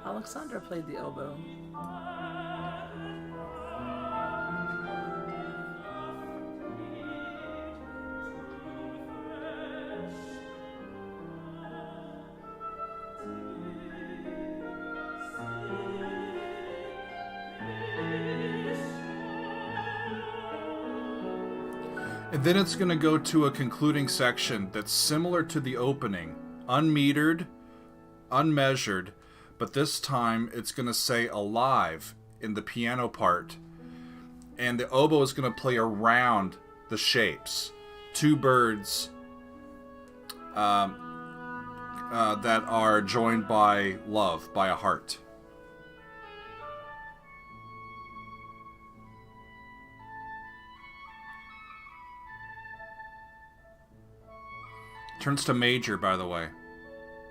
Alexandra played the oboe. And then it's going to go to a concluding section that's similar to the opening. Unmetered, unmeasured, but this time it's going to say alive in the piano part. And the oboe is going to play around the shapes. Two birds that are joined by love, by a heart. Turns to major, by the way.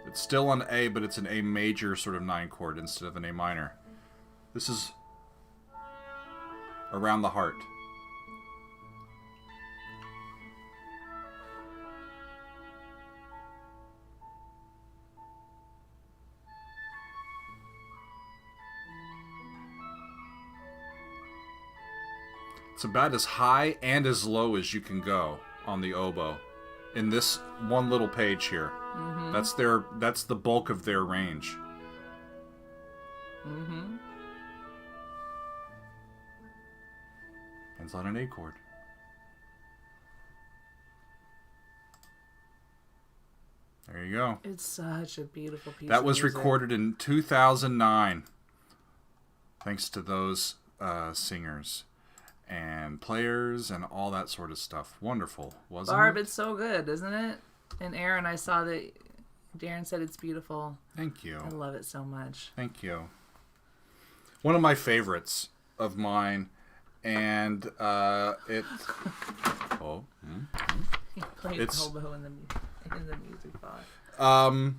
It's still on A, but it's an A major sort of 9 chord instead of an A minor. This is around the heart. It's about as high and as low as you can go on the oboe. In this one little page here. Mm-hmm. That's the bulk of their range. Mm-hmm. Ends on an A chord. There you go. It's such a beautiful piece That was of music. recorded in 2009. Thanks to those singers and players and all that sort of stuff. Wonderful, wasn't Barb, it? it's so good, isn't it? And Aaron, I saw that Darren said it's beautiful. Thank you. I love it so much. Thank you. One of my favorites of mine, and it... Oh. He played It's... oboe in the music box.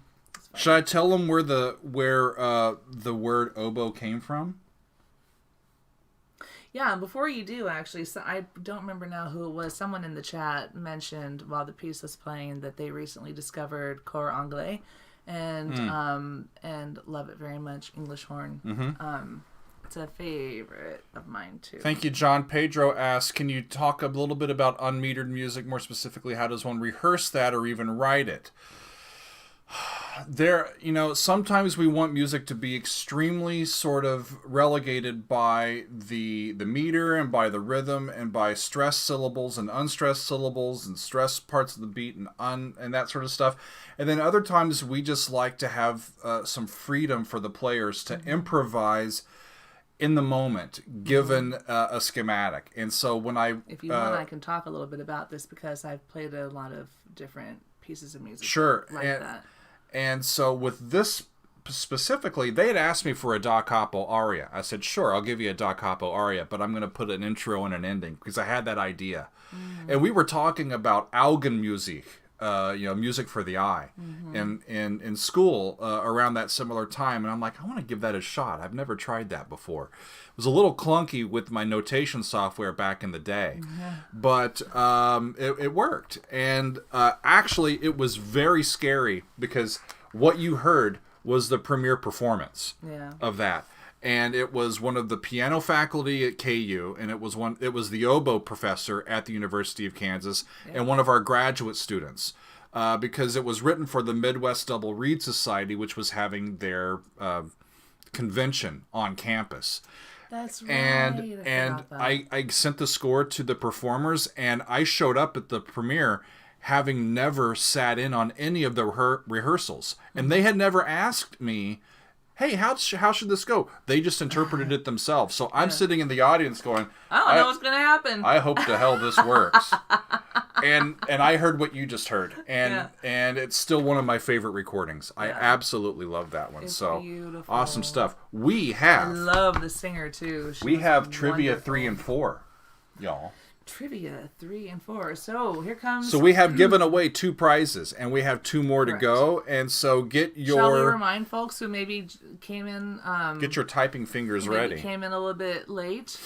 Should I tell them where the word oboe came from? Yeah, and before you do, actually, so I don't remember now who it was. Someone in the chat mentioned while the piece was playing that they recently discovered cor anglais, and love it very much. English horn. Mm-hmm. It's a favorite of mine too. Thank you, John. Pedro asks, can you talk a little bit about unmetered music? More specifically, how does one rehearse that or even write it? Sometimes we want music to be extremely sort of relegated by the meter and by the rhythm and by stressed syllables and unstressed syllables and stressed parts of the beat and that sort of stuff. And then other times we just like to have some freedom for the players to improvise in the moment, given a schematic. And so when if you want, I can talk a little bit about this because I've played a lot of different pieces of music. Sure. Like that. And so with this specifically, they had asked me for a da capo aria. I said, sure, I'll give you a da capo aria, but I'm going to put an intro and an ending because I had that idea. And we were talking about Augenmusik, music for the eye, in school around that similar time. And I'm like, I want to give that a shot. I've never tried that before. It was a little clunky with my notation software back in the day, but it worked. And actually, it was very scary because what you heard was the premiere performance of that. And it was one of the piano faculty at KU, and it was the oboe professor at the University of Kansas, and one of our graduate students, because it was written for the Midwest Double Reed Society, which was having their convention on campus. That's right. And I sent the score to the performers, and I showed up at the premiere having never sat in on any of the rehearsals, and they had never asked me, hey, how should this go? They just interpreted it themselves. So I'm sitting in the audience going, I don't know what's going to happen. I hope to hell this works. and I heard what you just heard. And it's still one of my favorite recordings. I absolutely love that one. It's so beautiful. Awesome stuff. I love the singer too. We have trivia 3 and 4, y'all. Trivia 3 and 4. So here comes. So we have given away 2 prizes, and we have 2 more Correct. to go. And so get your. Shall we remind folks who maybe came in? Get your typing fingers ready. Came in a little bit late.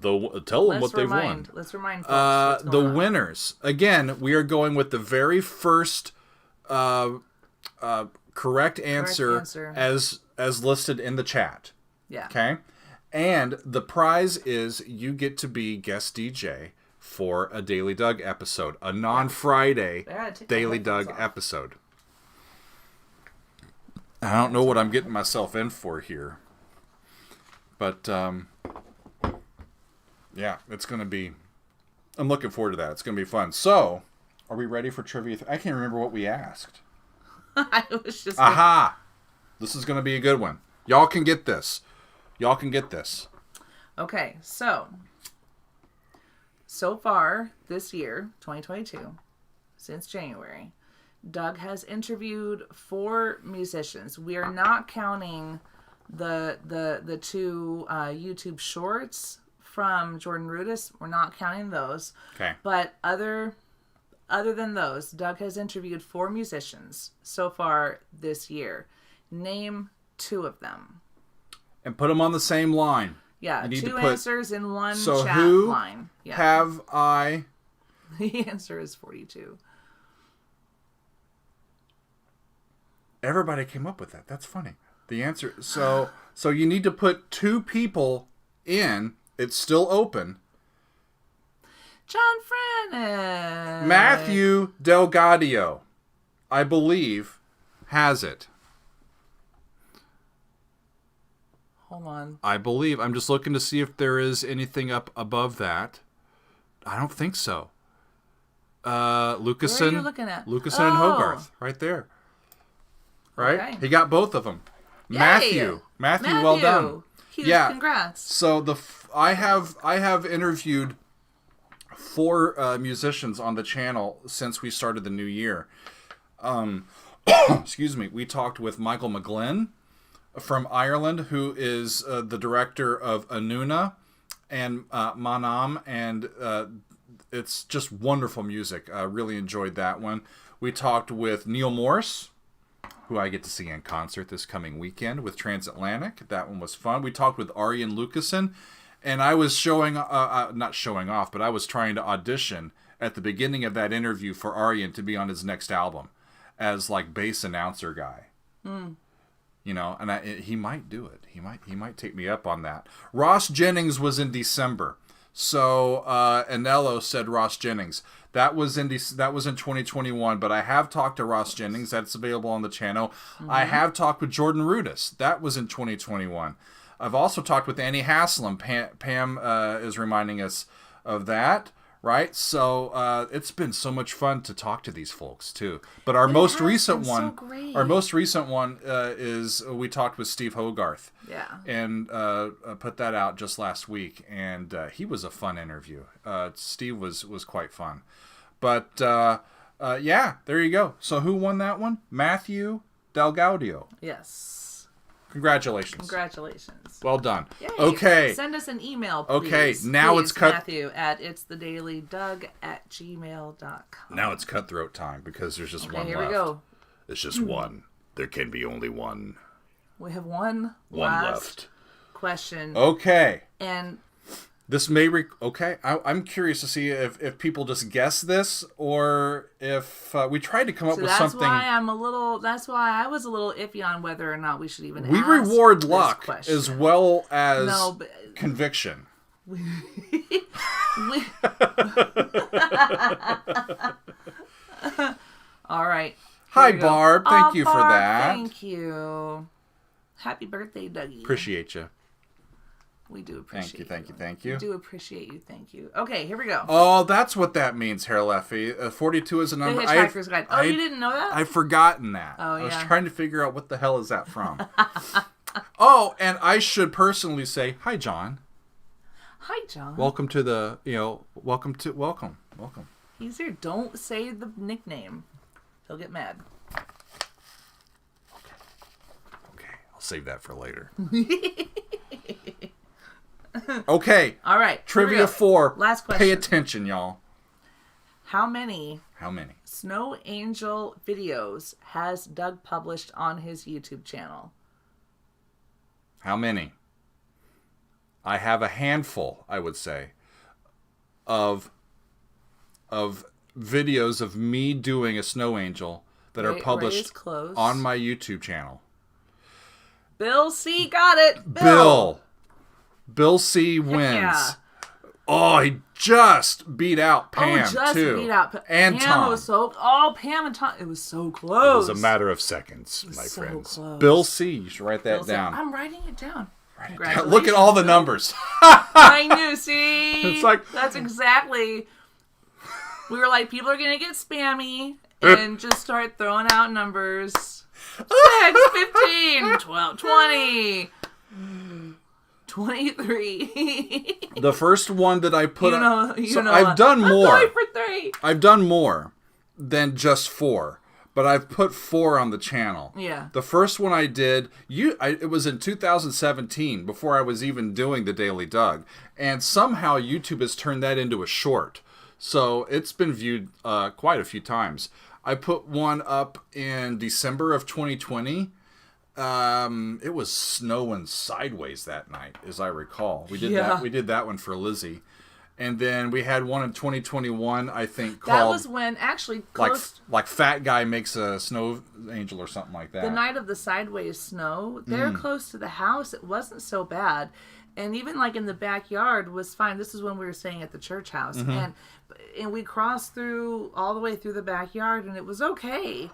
Tell them what they've won. Let's remind folks. The winners. Again, we are going with the very first correct answer as listed in the chat. Yeah. Okay. And the prize is you get to be guest DJ for a Daily Doug episode, a non-Friday Daily Doug episode. I don't know what I'm getting myself in for here, but yeah, it's going to be. I'm looking forward to that. It's going to be fun. So, are we ready for trivia? I can't remember what we asked. I was just. Aha! This is going to be a good one. Y'all can get this. Okay, so far this year, 2022, since January, Doug has interviewed 4 musicians. We are not counting the 2 YouTube shorts from Jordan Rudess. We're not counting those. Okay. But other than those, Doug has interviewed 4 musicians so far this year. Name 2 of them. And put them on the same line. Yeah, you 2 answers in one so chat who line. Yeah. Have I... The answer is 42. Everybody came up with that. That's funny. The answer... So you need to put 2 people in. It's still open. John Frannis. Matthew Delgadio, I believe, has it. Hold on. I believe. I'm just looking to see if there is anything up above that. I don't think so. Lucason. Where are you looking at? Lucason and Hogarth, right there. Right? Okay. He got both of them. Yay! Matthew, well done. Huge congrats. So I have interviewed 4 musicians on the channel since we started the new year. Excuse me. We talked with Michael McGlynn from Ireland, who is the director of Anuna and Manam, and it's just wonderful music. I really enjoyed that one. We talked with Neil Morse, who I get to see in concert this coming weekend with Transatlantic. That one was fun. We talked with Arjen Lucassen, and I was not showing off, but I was trying to audition at the beginning of that interview for Arjen to be on his next album as like bass announcer guy. You know, and he might do it. He might take me up on that. Ross Jennings was in December. So Anello said Ross Jennings. That was in 2021. But I have talked to Ross Jennings. That's available on the channel. Mm-hmm. I have talked with Jordan Rudess. That was in 2021. I've also talked with Annie Haslam. Pam is reminding us of that. Right, so it's been so much fun to talk to these folks too. But our most recent one is we talked with Steve Hogarth. Yeah, and put that out just last week, and he was a fun interview. Steve was quite fun. But yeah, there you go. So who won that one? Matthew Delgaudio. Yes. Congratulations. Well done. Yay. Okay. Send us an email, please. Okay, now it's cut. Matthew at itsthedailydug@gmail.com. Now it's cutthroat time because there's just one left. Here we go. It's just one. There can be only one. We have one left question. Okay. And this may okay. I'm curious to see if people just guess this or if we tried to come up with something. That's why I was a little iffy on whether or not we should even. We ask reward luck question. as well as conviction. All right. Hi, Barb. Thank you for that. Thank you. Happy birthday, Dougie. Appreciate you. We do appreciate you. Thank you. We do appreciate you. Thank you. Okay, here we go. Oh, that's what that means, Herr Leffy. 42 is a number. The Hitchhiker's Guide. Oh, you didn't know that? I've forgotten that. Oh, yeah. I was trying to figure out what the hell is that from. Oh, and I should personally say, hi, John. Hi, John. Welcome to the, welcome. He's here. Don't say the nickname. He'll get mad. Okay. I'll save that for later. Okay. All right. Trivia 4. Last question. Pay attention, y'all. How many Snow Angel videos has Doug published on his YouTube channel? How many? I have a handful, I would say, of videos of me doing a snow angel that are published on my YouTube channel. Bill C. got it. Bill C. wins. Yeah. Oh, he just beat out Pam, too. Beat out and Pam. Tom. Was Pam and Tom. It was so close. It was a matter of seconds, my so friends. Close. Bill C. You should write that down. I'm writing it down. Look at all the numbers. I knew, see? It's like... That's exactly... We were like, people are going to get spammy and just start throwing out numbers. 6, 15, 12, 20... 23. The first one that I put I've done more. I'm going for 3. I've done more than just 4, but I've put 4 on the channel. Yeah. The first one I did, it was in 2017, before I was even doing the Daily Doug, and somehow YouTube has turned that into a short. So it's been viewed quite a few times. I put one up in December of 2020. It was snowing sideways that night, as I recall. We did that one for Lizzie, and then we had one in 2021. I think called that was when actually like Fat Guy Makes a Snow Angel or something like that. The night of the sideways snow. They're close to the house. It wasn't so bad, and even like in the backyard was fine. This is when we were staying at the church house, and we crossed through all the way through the backyard, and it was okay.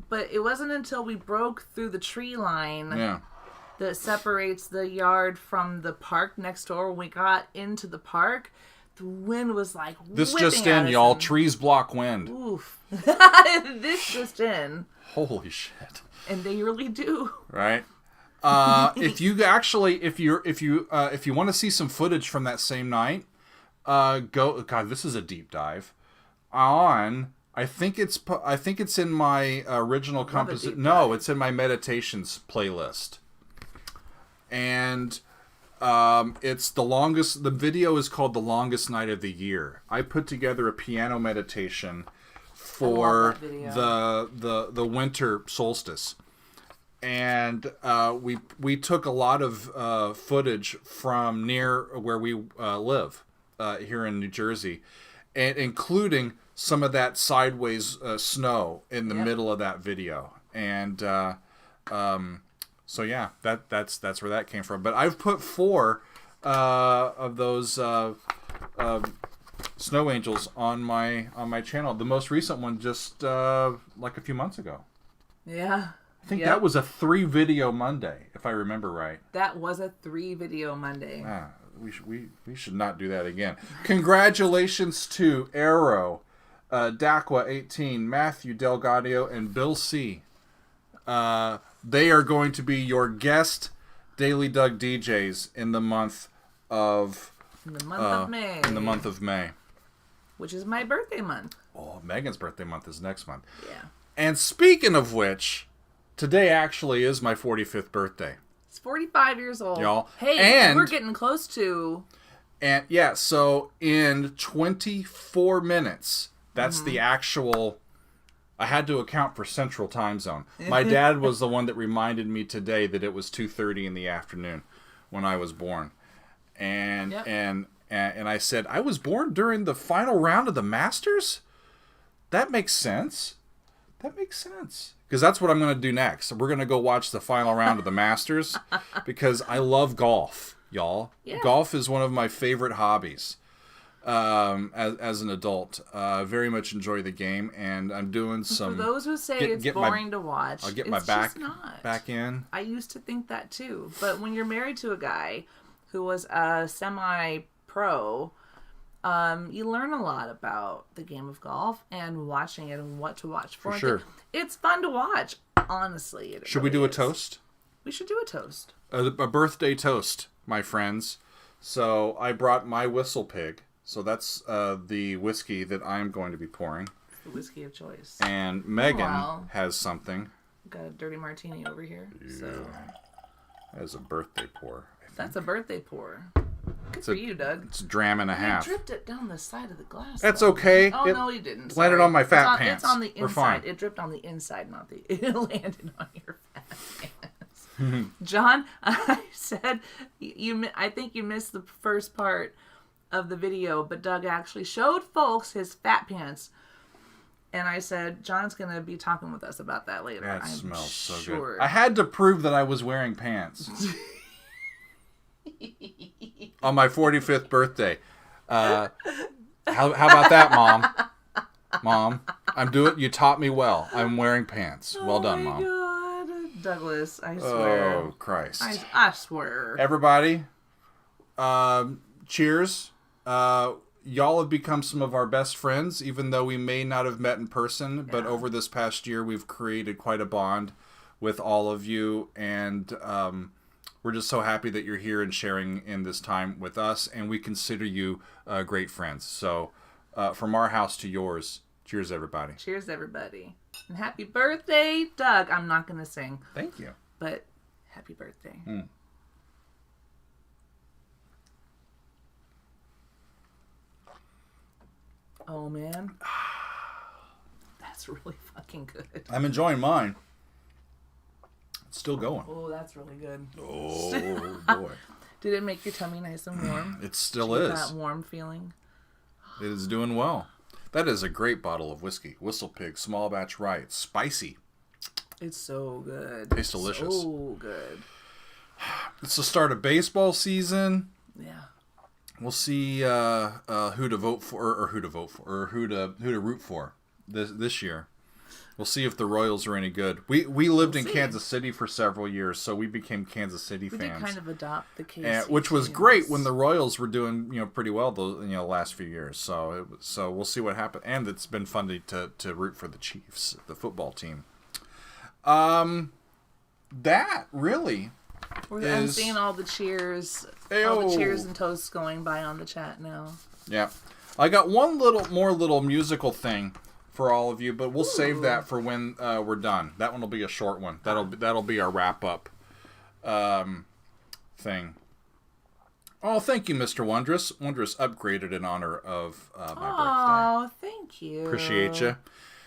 But it wasn't until we broke through the tree line that separates the yard from the park next door. When we got into the park, the wind was like this just in, y'all. Trees block wind. Oof. This just in. Holy shit. And they really do. Right. If you want to see some footage from that same night, go. God, this is a deep dive on. I think it's in my original composition. No, it's in my meditations playlist. And it's the longest. The video is called "The Longest Night of the Year." I put together a piano meditation for the winter solstice, and we took a lot of footage from near where we live here in New Jersey, and including some of that sideways snow in the middle of that video, and so yeah, that's where that came from. But I've put 4 of those snow angels on my channel. The most recent one just like a few months ago. Yeah, I think that was a 3-video Monday, if I remember right. That was a 3-video Monday. We should not do that again. Congratulations to Arrow, Daqua 18, Matthew Delgado, and Bill C. They are going to be your guest Daily Doug DJs in the month of May. In the month of May, which is my birthday month. Oh, Megan's birthday month is next month. Yeah. And speaking of which, today actually is my 45th birthday. It's 45 years old. Y'all. Hey, and we're getting close to. And yeah, so in 24 minutes. That's the actual... I had to account for Central Time Zone. My dad was the one that reminded me today that it was 2:30 in the afternoon when I was born. And I said, I was born during the final round of the Masters? That makes sense. Because that's what I'm going to do next. We're going to go watch the final round of the Masters because I love golf, y'all. Yeah. Golf is one of my favorite hobbies. As an adult, very much enjoy the game, and I'm doing some. For those who say it's boring to watch, I'll get my back in. I used to think that too, but when you're married to a guy who was a semi-pro, you learn a lot about the game of golf and watching it and what to watch for. Sure, it's fun to watch. Honestly, should we do a toast? We should do a toast. A birthday toast, my friends. So I brought my Whistle Pig. So that's the whiskey that I'm going to be pouring. It's the whiskey of choice. And Megan has something. Got a dirty martini over here. Yeah. So that is a birthday pour. That's a birthday pour. Good for you, Doug. It's a dram and a half. He dripped it down the side of the glass. That's though. okay. Oh, no, he didn't. Landed on my fat It's pants. on the inside. We're fine. It dripped on the inside, not the... It landed on your fat pants. John, I said... I think you missed the first part of the video, but Doug actually showed folks his fat pants. And I said, John's going to be talking with us about that later. That smells so sure. good. I had to prove that I was wearing pants. On my 45th birthday. How about that, Mom? Mom, I'm doing... You taught me well. I'm wearing pants. Well done, Mom. Oh, my God. Douglas, I swear. Oh, Christ. I swear. Everybody, cheers. Y'all have become some of our best friends, even though we may not have met in person. But over this past year, we've created quite a bond with all of you. And we're just so happy that you're here and sharing in this time with us. And we consider you great friends. So from our house to yours, cheers, everybody. Cheers, everybody. And happy birthday, Doug. I'm not going to sing. Thank you. But happy birthday. Oh, man. That's really fucking good. I'm enjoying mine. It's still going. Oh, that's really good. Oh, boy. Did it make your tummy nice and warm? It still Did you is. get that warm feeling? It is doing well. That is a great bottle of whiskey. Whistle Pig, small batch rye. It's spicy. It's so good. Tastes delicious. So good. It's the start of baseball season. Yeah. We'll see who to vote for, or who to root for this year. We'll see if the Royals are any good. We lived in Kansas City for several years, so we became Kansas City fans. We did kind of adopt the KC which was teams. great when the Royals were doing pretty well the last few years. So we'll see what happens. And it's been fun to root for the Chiefs, the football team. That really. I'm seeing all the cheers, all the cheers and toasts going by on the chat now. Yeah, I got one little musical thing for all of you, but we'll save that for when we're done. That one will be a short one. That'll be our wrap up thing. Oh, thank you, Mr. Wondrous. Wondrous upgraded in honor of my birthday. Oh, thank you. Appreciate you.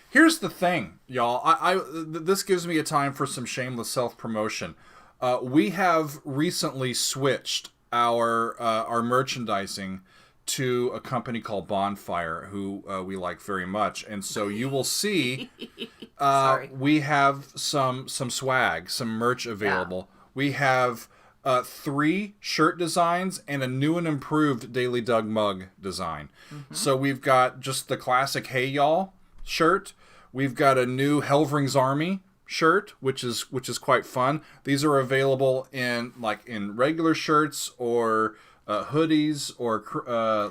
Here's the thing, y'all. This gives me a time for some shameless self-promotion. We have recently switched our merchandising to a company called Bonfire, who we like very much, and so you will see we have some swag, some merch available. Yeah. We have 3 shirt designs and a new and improved Daily Doug mug design. Mm-hmm. So we've got just the classic "Hey Y'all" shirt. We've got a new Helvering's Army shirt, which is quite fun. These are available in regular shirts or hoodies or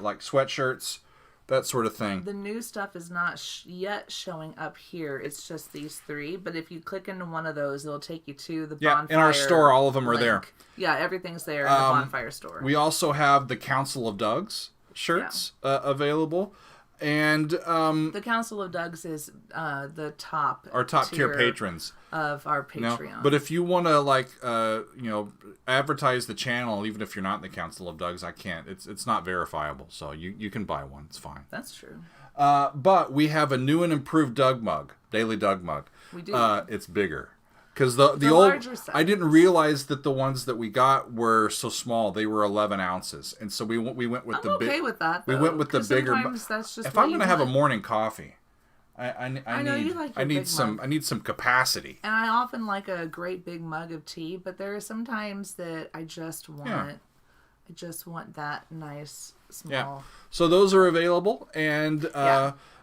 like sweatshirts, that sort of thing. The new stuff is not yet showing up here. It's just these 3. But if you click into one of those, it'll take you to the Bonfire. In our store, all of them are there. Yeah, everything's there in the Bonfire store. We also have the Council of Doug's shirts available. And the Council of Doug's is the top tier patrons of our Patreon. But if you want to advertise the channel, even if you're not in the Council of Doug's, I can't. It's not verifiable, so you can buy one. It's fine. That's true. But we have a new and improved Doug mug, Daily Doug mug. We do. It's bigger. Because the old, I didn't realize that the ones that we got were so small. They were 11 ounces, and so we went with the big. I'm okay with that. Though, we went with the bigger. That's just if I'm going to have a morning coffee, I need some mug. I need some capacity. And I often like a great big mug of tea, but there are some times that I just want that nice small. Yeah. So those are available, and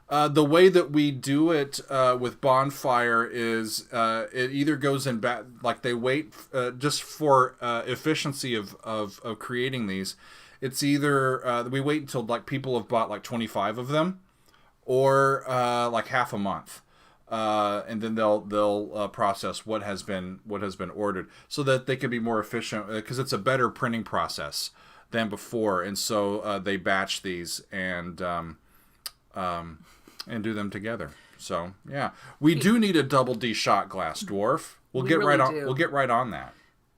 the way that we do it with Bonfire is it either goes in back, like they wait just for efficiency of creating these. It's either we wait until people have bought 25 of them, or half a month, and then they'll process what has been ordered so that they can be more efficient, because it's a better printing process than before, and so they batch these and do them together. So we do need a double D shot glass dwarf. We'll get right on that.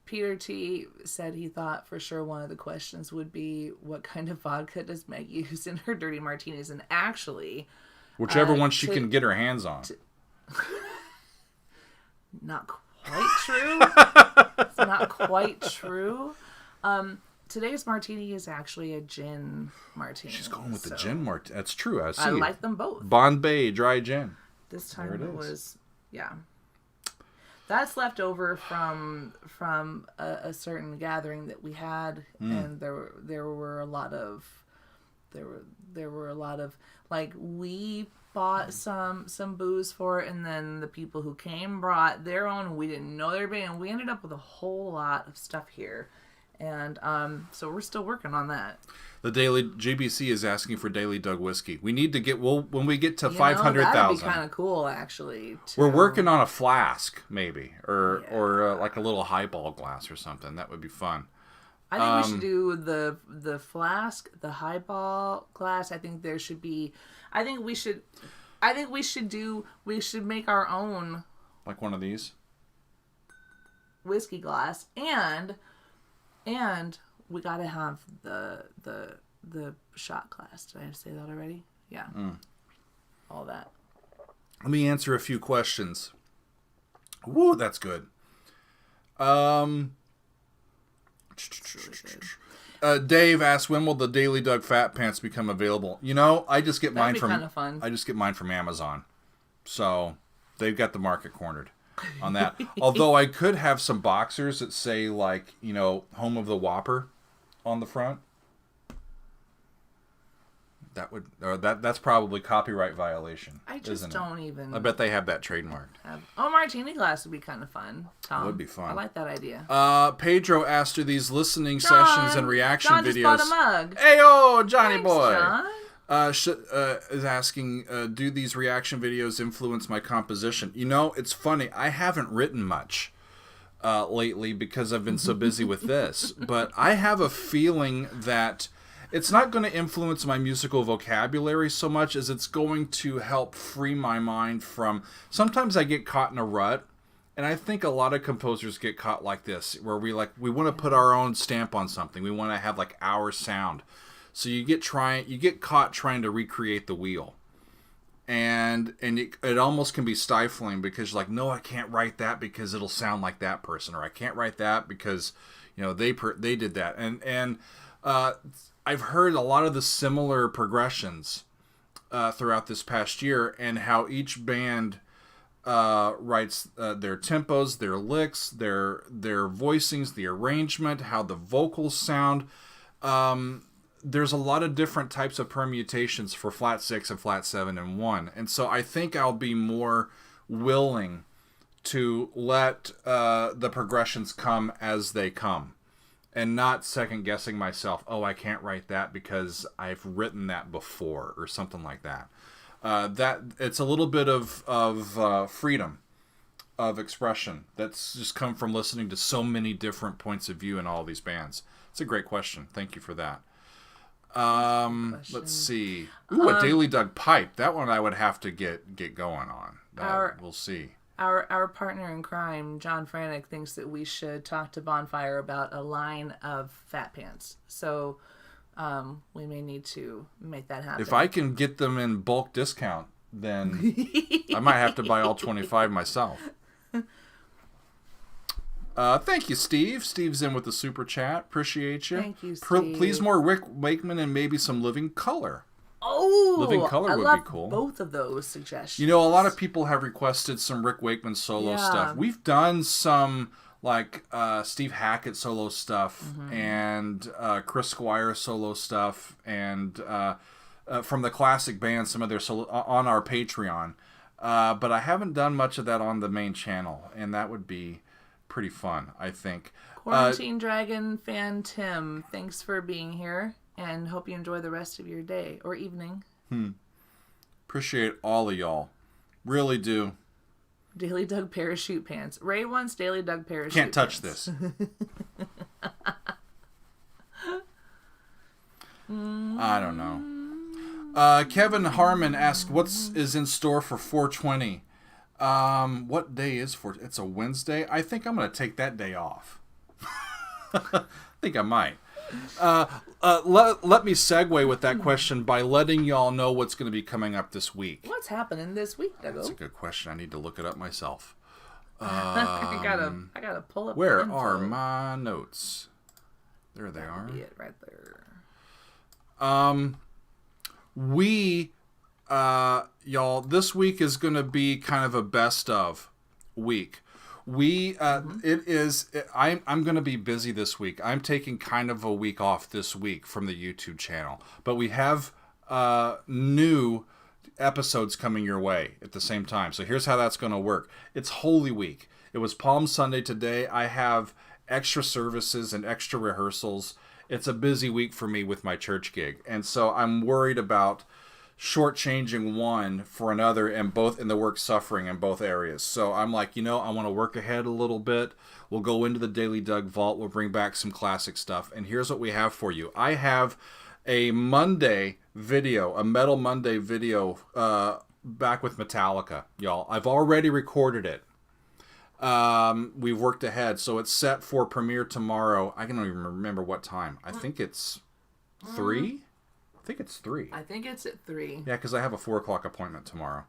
Peter T said he thought for sure one of the questions would be, what kind of vodka does Meg use in her dirty martinis? And actually... Whichever one she can get her hands on. Not quite true. It's not quite true. Today's martini is actually a gin martini. She's going with the gin martini. That's true. I like them both. Bombay dry gin. This time it was, yeah. That's left over from a certain gathering that we had, and there were a lot of like, we bought some booze for it, and then the people who came brought their own. We didn't know they were being, and we ended up with a whole lot of stuff here, and so we're still working on that. The Daily GBC is asking for Daily Doug whiskey. We need to get when we get to 500,000. That'd be kind of cool, actually. We're working on a flask, maybe, or like a little highball glass or something. That would be fun. I think we should do the flask, the highball glass. I think there should be. We should make our own. Like one of these. Whiskey glass, and we gotta have the shot glass. Did I say that already? Yeah. All that. Let me answer a few questions. Woo, that's good. Dave asked, when will the Daily Doug Fat Pants become available? You know, I just get mine from Amazon. So they've got the market cornered on that. Although I could have some boxers that say, like, you know, Home of the Whopper on the front. That would that's probably copyright violation. I just don't even. I bet they have that trademarked. Martini glass would be kind of fun, Tom. It would be fun. I like that idea. Pedro asked, do these listening sessions and reaction John videos? Just bought a mug. Heyo, Johnny Thanks, boy. John. Is asking, do these reaction videos influence my composition? You know, it's funny. I haven't written much lately because I've been so busy with this. But I have a feeling that it's not going to influence my musical vocabulary so much as it's going to help free my mind from... Sometimes I get caught in a rut, and I think a lot of composers get caught like this, where we want to put our own stamp on something. We want to have like our sound. So you get caught trying to recreate the wheel. And it almost can be stifling because you're like, no, I can't write that because it'll sound like that person, or I can't write that because, you know, they did that. And I've heard a lot of the similar progressions throughout this past year, and how each band writes their tempos, their licks, their voicings, the arrangement, how the vocals sound. There's a lot of different types of permutations for flat 6 and flat 7 and 1. And so I think I'll be more willing to let the progressions come as they come, and not second guessing myself. Oh, I can't write that because I've written that before, or something like that. That it's a little bit of freedom of expression that's just come from listening to so many different points of view in all these bands. It's a great question. Thank you for that. Let's see. Ooh, a Daily Doug pipe. That one I would have to get going on. We'll see. Our partner in crime, John Franek, thinks that we should talk to Bonfire about a line of fat pants. So we may need to make that happen. If I can get them in bulk discount, then I might have to buy all 25 myself. Thank you, Steve. Steve's in with the super chat. Appreciate you. Thank you, Steve. Please more Rick Wakeman and maybe some Living Color. Oh, Living Color would be cool. Both of those suggestions. You know, a lot of people have requested some Rick Wakeman solo stuff. We've done some like Steve Hackett solo stuff, and Chris Squire solo stuff, and from the classic band, some of their solo on our Patreon. But I haven't done much of that on the main channel, and that would be pretty fun, I think. Quarantine Dragon fan Tim, thanks for being here, and hope you enjoy the rest of your day or evening. Appreciate all of y'all. Really do. Daily Doug parachute pants. Ray wants Daily Doug parachute Can't touch pants. this. I don't know. Kevin Harmon asked, what is in store for 420? What day is it's a Wednesday? I think I'm going to take that day off. I think I might. Let me segue with that question by letting y'all know what's going to be coming up this week. What's happening this week, Doug? That's a good question. I need to look it up myself. I gotta pull up. Where the info. are my notes? There they are. Be it right there. Y'all, this week is going to be kind of a best of week. I'm going to be busy this week. I'm taking kind of a week off this week from the YouTube channel, but we have new episodes coming your way at the same time. So here's how that's going to work. It's Holy Week. It was Palm Sunday today. I have extra services and extra rehearsals. It's a busy week for me with my church gig. And so I'm worried about shortchanging one for another and the work suffering in both areas. So I'm like, I want to work ahead a little bit. We'll go into the Daily Doug Vault. We'll bring back some classic stuff. And here's what we have for you. I have a Monday video, a Metal Monday video, back with Metallica, y'all. I've already recorded it. We've worked ahead, so it's set for premiere tomorrow. I don't even remember what time. I think it's 3. I think it's 3. I think it's at 3. Yeah, because I have a 4 o'clock appointment tomorrow.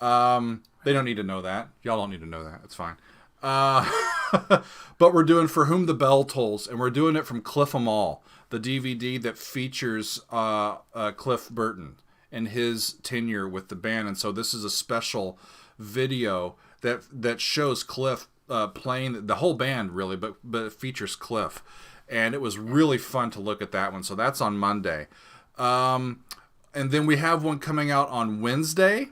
They don't need to know that. Y'all don't need to know that. It's fine. But we're doing For Whom the Bell Tolls, and we're doing it from Cliff 'Em All, the DVD that features Cliff Burton and his tenure with the band. And so this is a special video that shows Cliff playing the whole band, really, but it features Cliff. And it was really fun to look at that one. So that's on Monday. And then we have one coming out on Wednesday.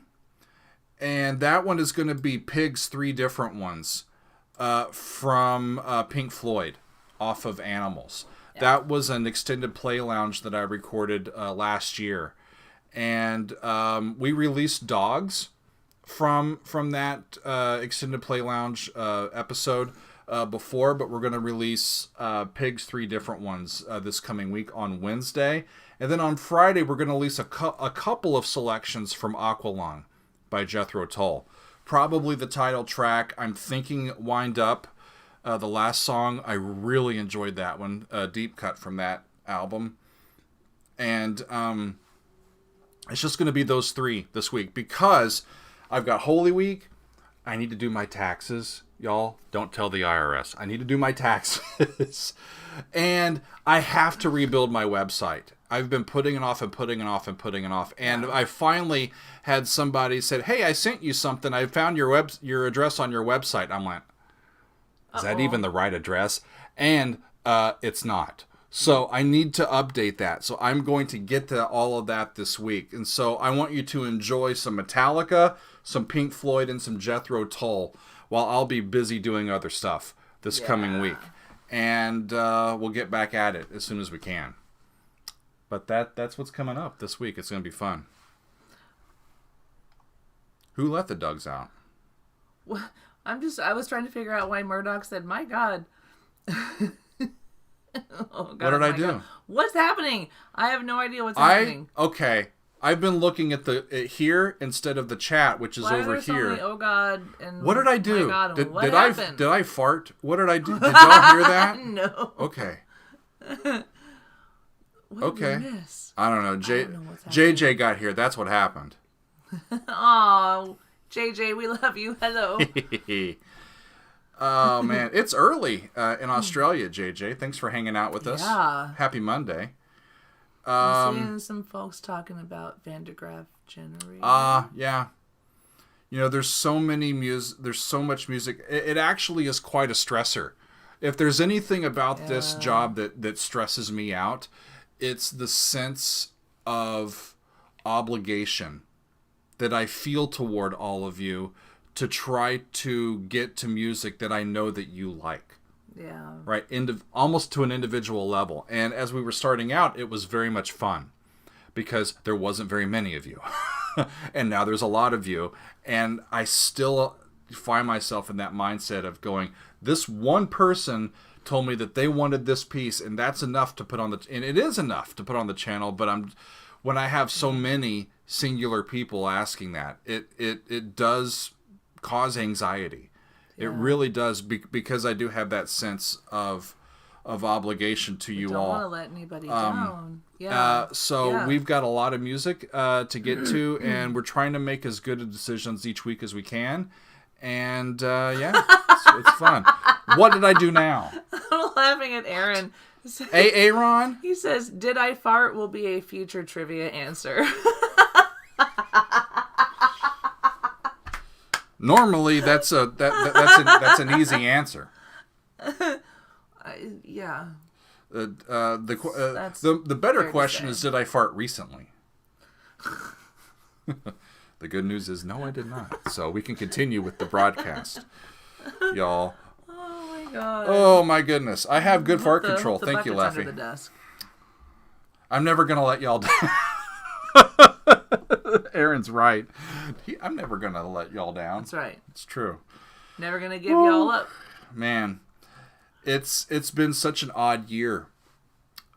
And that one is going to be Pig's 3 different ones from Pink Floyd off of Animals. Yeah. That was an extended play lounge that I recorded last year. And we released Dogs from that extended play lounge episode before, but we're going to release Pig's 3 different ones this coming week on Wednesday. And then on Friday, we're going to release a couple of selections from Aqualung by Jethro Tull. Probably the title track. I'm thinking Wind Up, the last song. I really enjoyed that one, a deep cut from that album. And it's just going to be those 3 this week because I've got Holy Week. I need to do my taxes. Y'all, don't tell the IRS. I need to do my taxes. And I have to rebuild my website. I've been putting it off and putting it off and putting it off. And I finally had somebody said, "Hey, I sent you something. I found your address on your website." I'm like, is that even the right address? And it's not. So I need to update that. So I'm going to get to all of that this week. And so I want you to enjoy some Metallica, some Pink Floyd, and some Jethro Tull while I'll be busy doing other stuff this coming week. And we'll get back at it as soon as we can. But that's what's coming up this week. It's going to be fun. Who let the Dougs out? Well, I was trying to figure out why Murdoch said, "My God." Oh, God, what did I do? God. What's happening? I have no idea what's happening. Okay. I've been looking at here instead of the chat, which is over here. Many, oh God! And what did I do? My God, did happened? I fart? What did I do? Did y'all hear that? No. Okay. What did we miss? I don't know. JJ got here. That's what happened. Oh, JJ, we love you. Hello. Oh man, it's early in Australia. JJ, thanks for hanging out with us. Yeah. Happy Monday. I'm seeing some folks talking about Van de Graaff generator. Yeah. There's so many there's so much music. It actually is quite a stressor. If there's anything about this job that stresses me out, it's the sense of obligation that I feel toward all of you to try to get to music that I know that you like. Yeah. Right? Almost to an individual level. And as we were starting out, it was very much fun because there wasn't very many of you. And now there's a lot of you. And I still find myself in that mindset of going, this one person told me that they wanted this piece, and that's enough to put on and it is enough to put on the channel, but when I have so many singular people asking that, it does cause anxiety. It really does, because I do have that sense of obligation to you all. Don't want to let anybody down. Yeah. So we've got a lot of music to get to, and we're trying to make as good decisions each week as we can. And it's fun. What did I do now? I'm laughing at Aaron. Hey, Aaron. He says, "Did I fart?" will be a future trivia answer. Normally, that's an easy answer. Yeah. The better question is, did I fart recently? The good news is, no, I did not. So we can continue with the broadcast, y'all. Oh my god. Oh my goodness, I have good fart control. Thank you, bucket's Laffy. under the desk. I'm never gonna let y'all down. Aaron's right. I'm never gonna let y'all down. That's right. It's true. Never gonna give y'all up. Man, it's been such an odd year,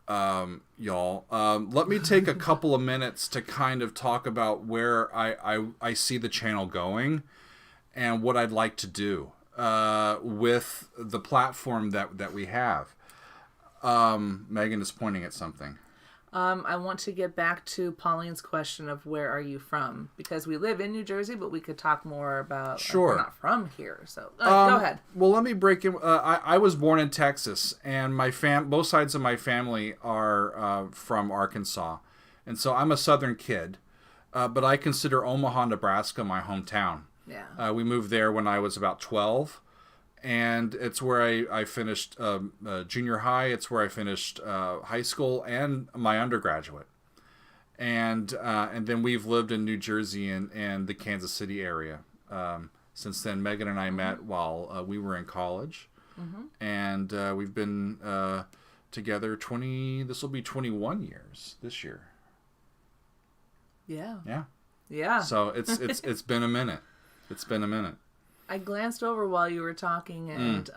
y'all. Let me take a couple of minutes to kind of talk about where I see the channel going and what I'd like to do with the platform that we have. Megan is pointing at something. I want to get back to Pauline's question of where are you from? Because we live in New Jersey, but we could talk more about... Sure. We're not from here, so go ahead. Well, let me break in. I was born in Texas, and both sides of my family are from Arkansas. And so I'm a Southern kid, but I consider Omaha, Nebraska my hometown. Yeah. We moved there when I was about 12. And it's where I finished junior high. It's where I finished high school and my undergraduate. And then we've lived in New Jersey and the Kansas City area. Since then, Megan and I met while we were in college. Mm-hmm. And we've been together this will be 21 years this year. Yeah. Yeah. Yeah. So it's been a minute. It's been a minute. I glanced over while you were talking and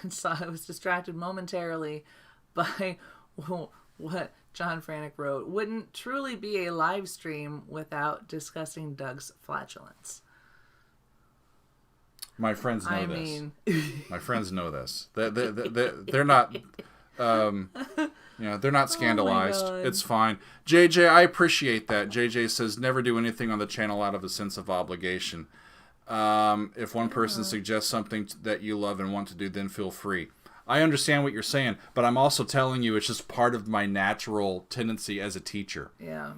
saw I was distracted momentarily by what John Franek wrote. Wouldn't truly be a live stream without discussing Doug's flatulence. My friends know this. My friends know this. They're not... they're not scandalized. It's fine. JJ, I appreciate that. JJ says, never do anything on the channel out of a sense of obligation. If one person suggests something that you love and want to do, then feel free. I understand what you're saying, but I'm also telling you it's just part of my natural tendency as a teacher. Yeah.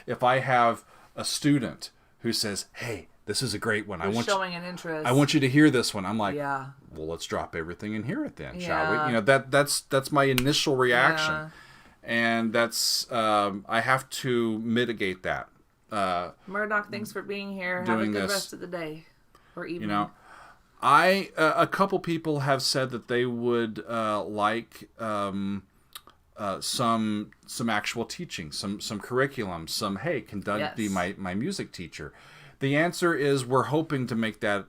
If I have a student who says, hey, this is a great one. Showing an interest. I want you to hear this one. I'm like, yeah. Well, let's drop everything and hear it then, shall we? That's my initial reaction. Yeah. And that's, I have to mitigate that. Murdoch, thanks for being here. Have a good rest of the day or evening. A couple people have said that they would like some actual teaching, some curriculum, hey, can Doug be my music teacher? The answer is we're hoping to make that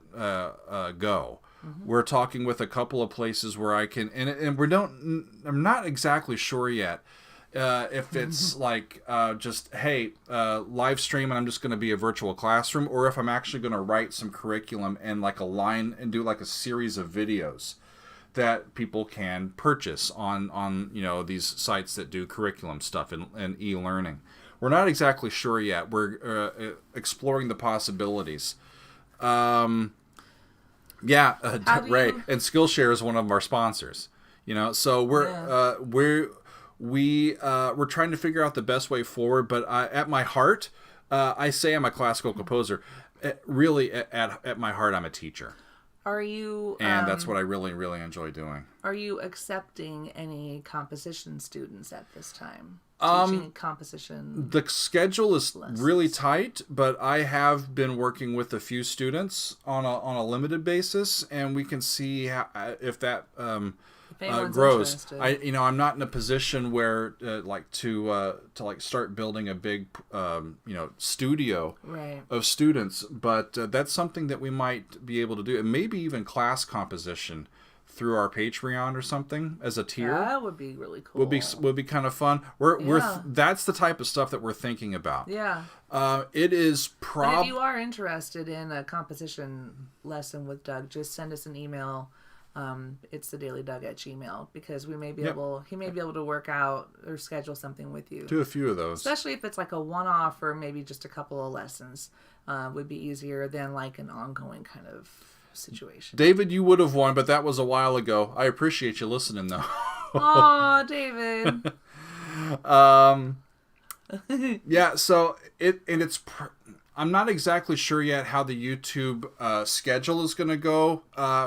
go. Mm-hmm. We're talking with a couple of places where I can, and I'm not exactly sure yet. If it's like just, hey, live stream and I'm just going to be a virtual classroom, or if I'm actually going to write some curriculum and like a line and do like a series of videos that people can purchase on these sites that do curriculum stuff and e-learning. We're not exactly sure yet. We're exploring the possibilities. Ray, and Skillshare is one of our sponsors. So we're trying to figure out the best way forward, but at my heart, I say I'm a classical composer. Really, at my heart, I'm a teacher. Are you... And that's what I really, really enjoy doing. Are you accepting any composition students at this time? Teaching composition? The schedule is really tight, but I have been working with a few students on a limited basis, and we can see if that... grows. I'm not in a position where to start building a big studio of students, but that's something that we might be able to do, and maybe even class composition through our Patreon or something as a tier. That would be really cool. Would be kind of fun. That's the type of stuff that we're thinking about. Yeah. It is But if you are interested in a composition lesson with Doug, just send us an email. It's thedailydoug@gmail.com, because he may be able to work out or schedule something with you. Do a few of those. Especially if it's like a one-off or maybe just a couple of lessons, would be easier than like an ongoing kind of situation. David, you would have won, but that was a while ago. I appreciate you listening, though. Aw, David. Yeah, so I'm not exactly sure yet how the YouTube schedule is going to go.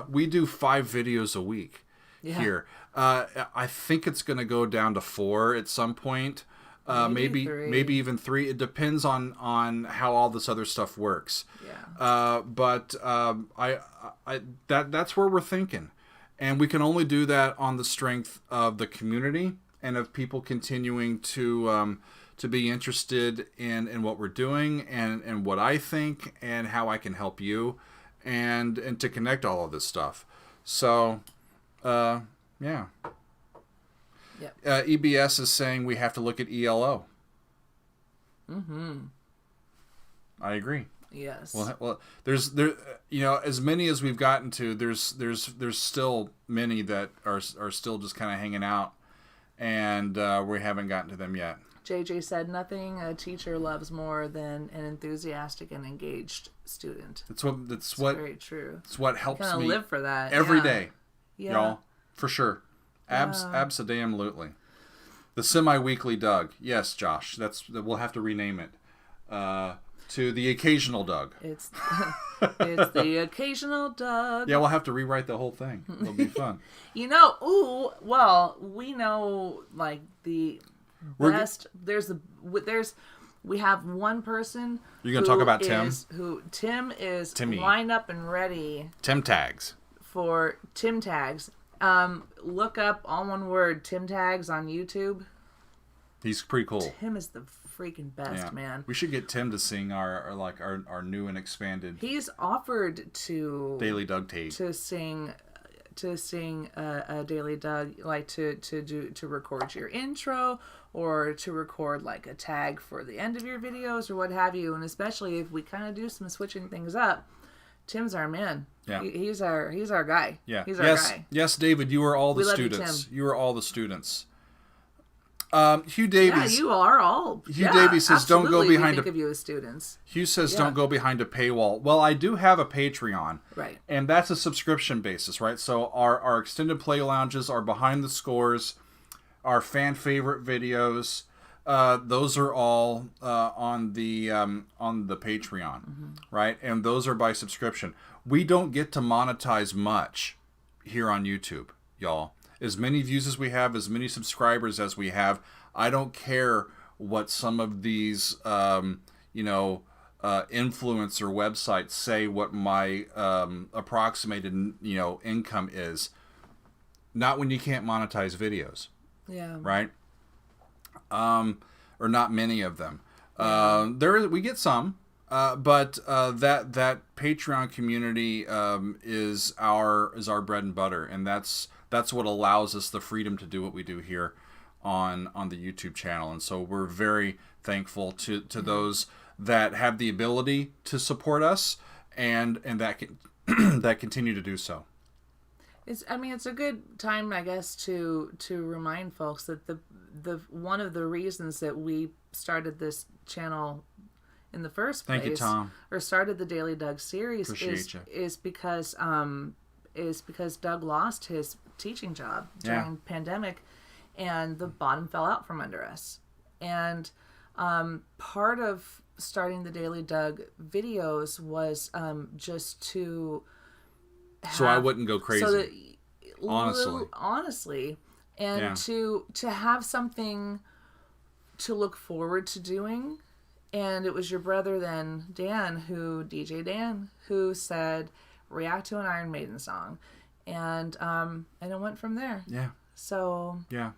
We do 5 videos a week here. I think it's going to go down to 4 at some point. Maybe even 3. It depends on how all this other stuff works. Yeah. That's where we're thinking, and we can only do that on the strength of the community and of people continuing to be interested in what we're doing and what I think and how I can help you and to connect all of this stuff. So, yeah. Yep. EBS is saying we have to look at ELO. Mm-hmm. I agree. Yes. Well, there's as many as we've gotten to. There's still many that are still just kind of hanging out, and we haven't gotten to them yet. JJ said, "Nothing a teacher loves more than an enthusiastic and engaged student." That's very true. It's what helps me live for that every day, yeah. y'all, for sure. Abso-damn-lutely. The semi-weekly Doug. Yes, Josh. We'll have to rename it to the occasional Doug. It's the occasional Doug. Yeah, we'll have to rewrite the whole thing. It'll be fun. We know like the best. We have one person. You're gonna talk about Tim. Tim is Timmy. lined up and ready. Tim Tags. For Tim Tags. Look up all one word Tim Tags on YouTube. He's pretty cool. Tim is the freaking best, man. We should get Tim to sing our new and expanded. He's offered to Daily Doug tape to sing a Daily Doug, like to record your intro or to record like a tag for the end of your videos or what have you. And especially if we kind of do some switching things up, Tim's our man. Yeah. He's our guy. Yeah. He's our guy. Yes, David, you are all the students. You are all the students. Hugh Davies. Yeah, you are all. Hugh Davies says, "Don't go behind." We think of you as students. Hugh says, "Don't go behind a paywall." Well, I do have a Patreon, right? And that's a subscription basis, right? So our extended play lounges, our behind the scores, our fan favorite videos, those are all on the Patreon, right? And those are by subscription. We don't get to monetize much here on YouTube, y'all. As many views as we have, as many subscribers as we have, I don't care what some of these, influencer websites say what my approximated, income is. Not when you can't monetize videos. Yeah. Right? Or not many of them. We get some, but that Patreon community is our bread and butter, and that's what allows us the freedom to do what we do here on the YouTube channel. And so we're very thankful to those that have the ability to support us and that that continue to do so. It's a good time, I guess, to remind folks that the one of the reasons that we started this channel in the first place, thank you, Tom, or started the Daily Doug series is because Doug lost his teaching job during pandemic, and the bottom fell out from under us. And part of starting the Daily Doug videos was just to so I wouldn't go crazy. So that, honestly, and to have something to look forward to doing. And it was your brother then, DJ Dan, who said, react to an Iron Maiden song. And it went from there. Yeah. So. Yeah.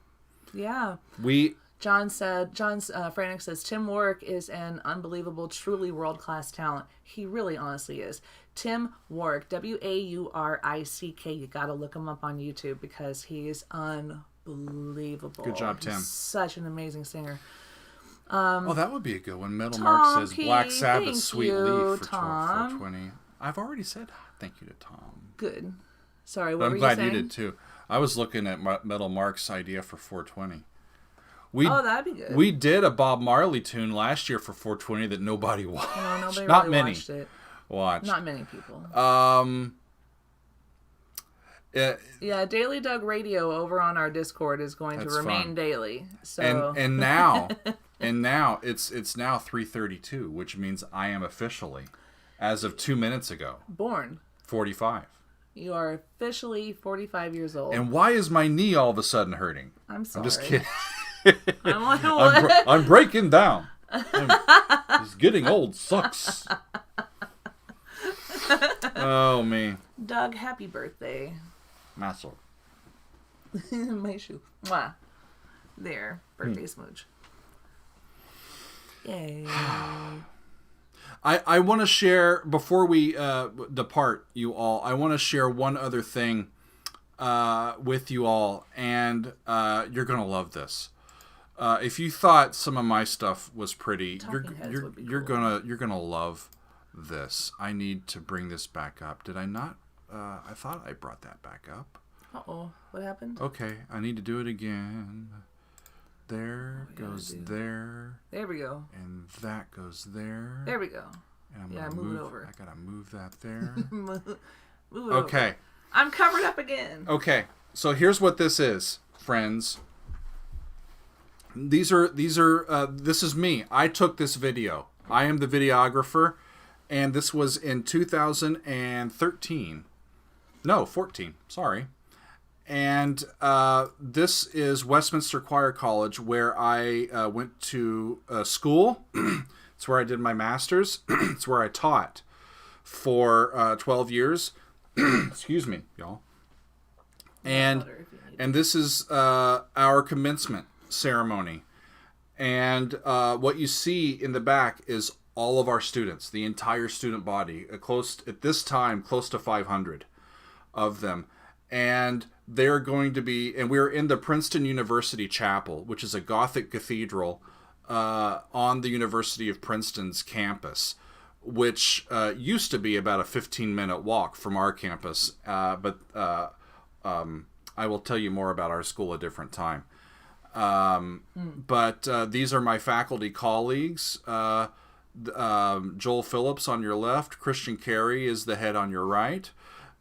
Yeah. John Franek says, Tim Warwick is an unbelievable, truly world-class talent. He really honestly is. Tim Warwick, Waurick. You gotta look him up on YouTube because he is unbelievable. Good job, Tim. He's such an amazing singer. Oh, that would be a good one. Metal Tom Mark says P, Black Sabbath, thank Sweet you, Leaf for Tom. 420. I've already said thank you to Tom. Good. Sorry, what But were I'm glad you saying? you did too. I was looking at Metal Mark's idea for 420. That'd be good. We did a Bob Marley tune last year for 420 that nobody watched. No, nobody Not really many watched it. watched. Not many people. Yeah, Daily Doug Radio over on our Discord is going to remain fun. daily. So And now it's now 3:32, which means I am officially, as of 2 minutes ago, born. 45. You are officially 45 years old. And why is my knee all of a sudden hurting? I'm sorry. I'm just kidding. I'm like, what? I'm breaking down. He's getting old. Sucks. Oh, me. Doug, happy birthday. Muscle. My shoe. Mwah. There. Birthday smooch. Yay. I want to share, before we depart, you all, I want to share one other thing with you all, and you're going to love this. If you thought some of my stuff was pretty, you're gonna love this. I need to bring this back up. Did I not? I thought I brought that back up. Uh-oh. What happened? Okay, I need to do it again. There goes there. There we go. And that goes there. There we go. And move it over. I gotta move that there. Move it Okay. over. I'm covered up again. Okay. So here's what this is, friends. This is me. I took this video. I am the videographer, and this was in 2013. No, 14. Sorry. And this is Westminster Choir College, where I went to school. It's where I did my master's. It's where I taught for 12 years. Excuse me, y'all. And this is our commencement ceremony. And what you see in the back is all of our students, the entire student body, at this time, close to 500 of them. And they're going to be, and we're in the Princeton University Chapel, which is a Gothic cathedral on the University of Princeton's campus, which used to be about a 15-minute walk from our campus. But I will tell you more about our school a different time. But these are my faculty colleagues. Joel Phillips on your left. Christian Carey is the head on your right.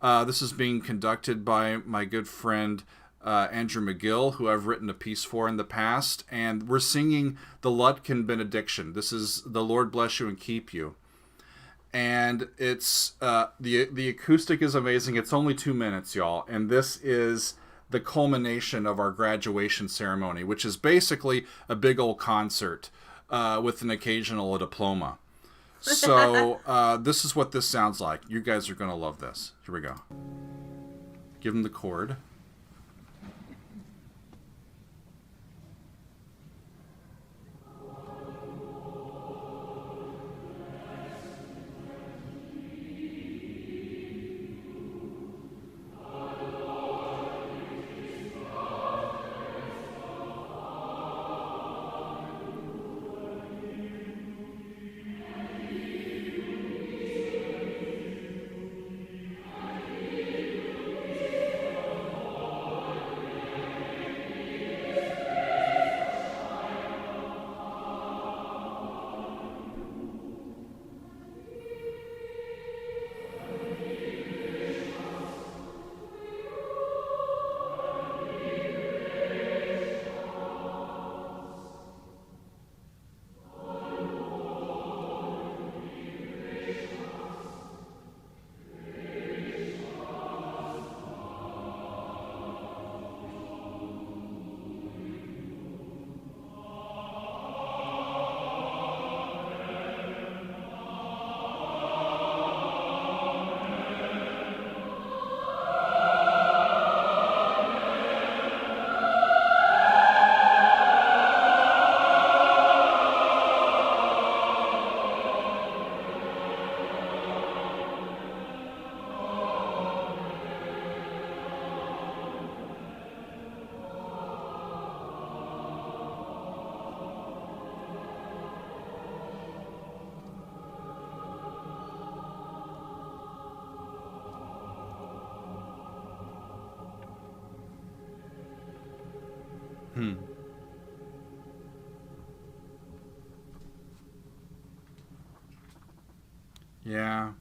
This is being conducted by my good friend Andrew McGill, who I've written a piece for in the past. And we're singing the Lutkin benediction. This is "The Lord Bless You and Keep You." And it's the acoustic is amazing. It's only 2 minutes, y'all. And this is the culmination of our graduation ceremony, which is basically a big old concert with an occasional diploma. So this is what this sounds like. You guys are going to love this. Here we go. Give them the chord. Hmm. Yeah.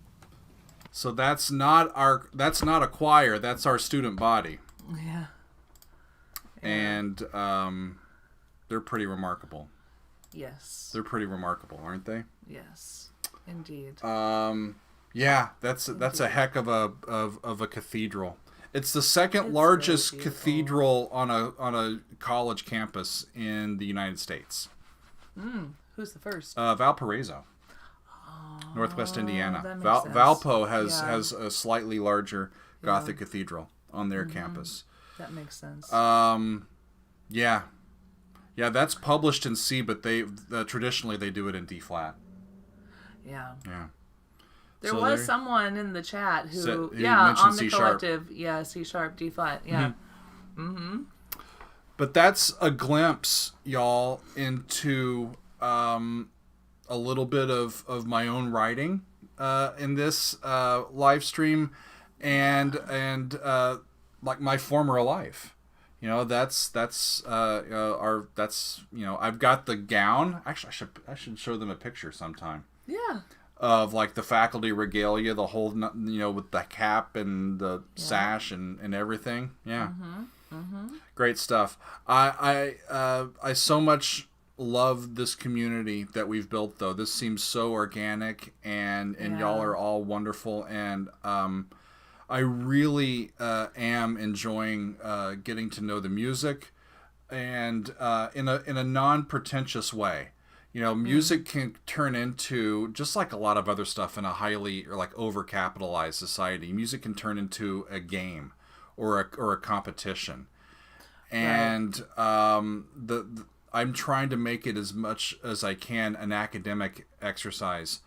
So that's not a choir, that's our student body. Yeah. And they're pretty remarkable. Yes. They're pretty remarkable, aren't they? Yes. Indeed. Yeah, that's a heck of a cathedral. It's the second largest really cathedral on a college campus in the United States. Who's the first? Valparaiso, Northwest Indiana. That makes sense. Valpo has a slightly larger Gothic cathedral on their campus. That makes sense. Yeah, that's published in C, but they traditionally they do it in D flat. Yeah. Yeah. There was someone in the chat who mentioned on the C sharp. collective, C sharp, D flat, yeah. But that's a glimpse, y'all, into a little bit of my own writing in this live stream, and like my former life. You know, that's I've got the gown. Actually, I should show them a picture sometime. Yeah. Of like the faculty regalia, the whole, with the cap and the sash and everything. Yeah. Great stuff. I so much love this community that we've built, though. This seems so organic, and y'all are all wonderful, and I really am enjoying getting to know the music, and in a non-pretentious way. Music can turn into, just like a lot of other stuff in a highly or like over-capitalized society, music can turn into a game or a competition. And I'm trying to make it as much as I can an academic exercise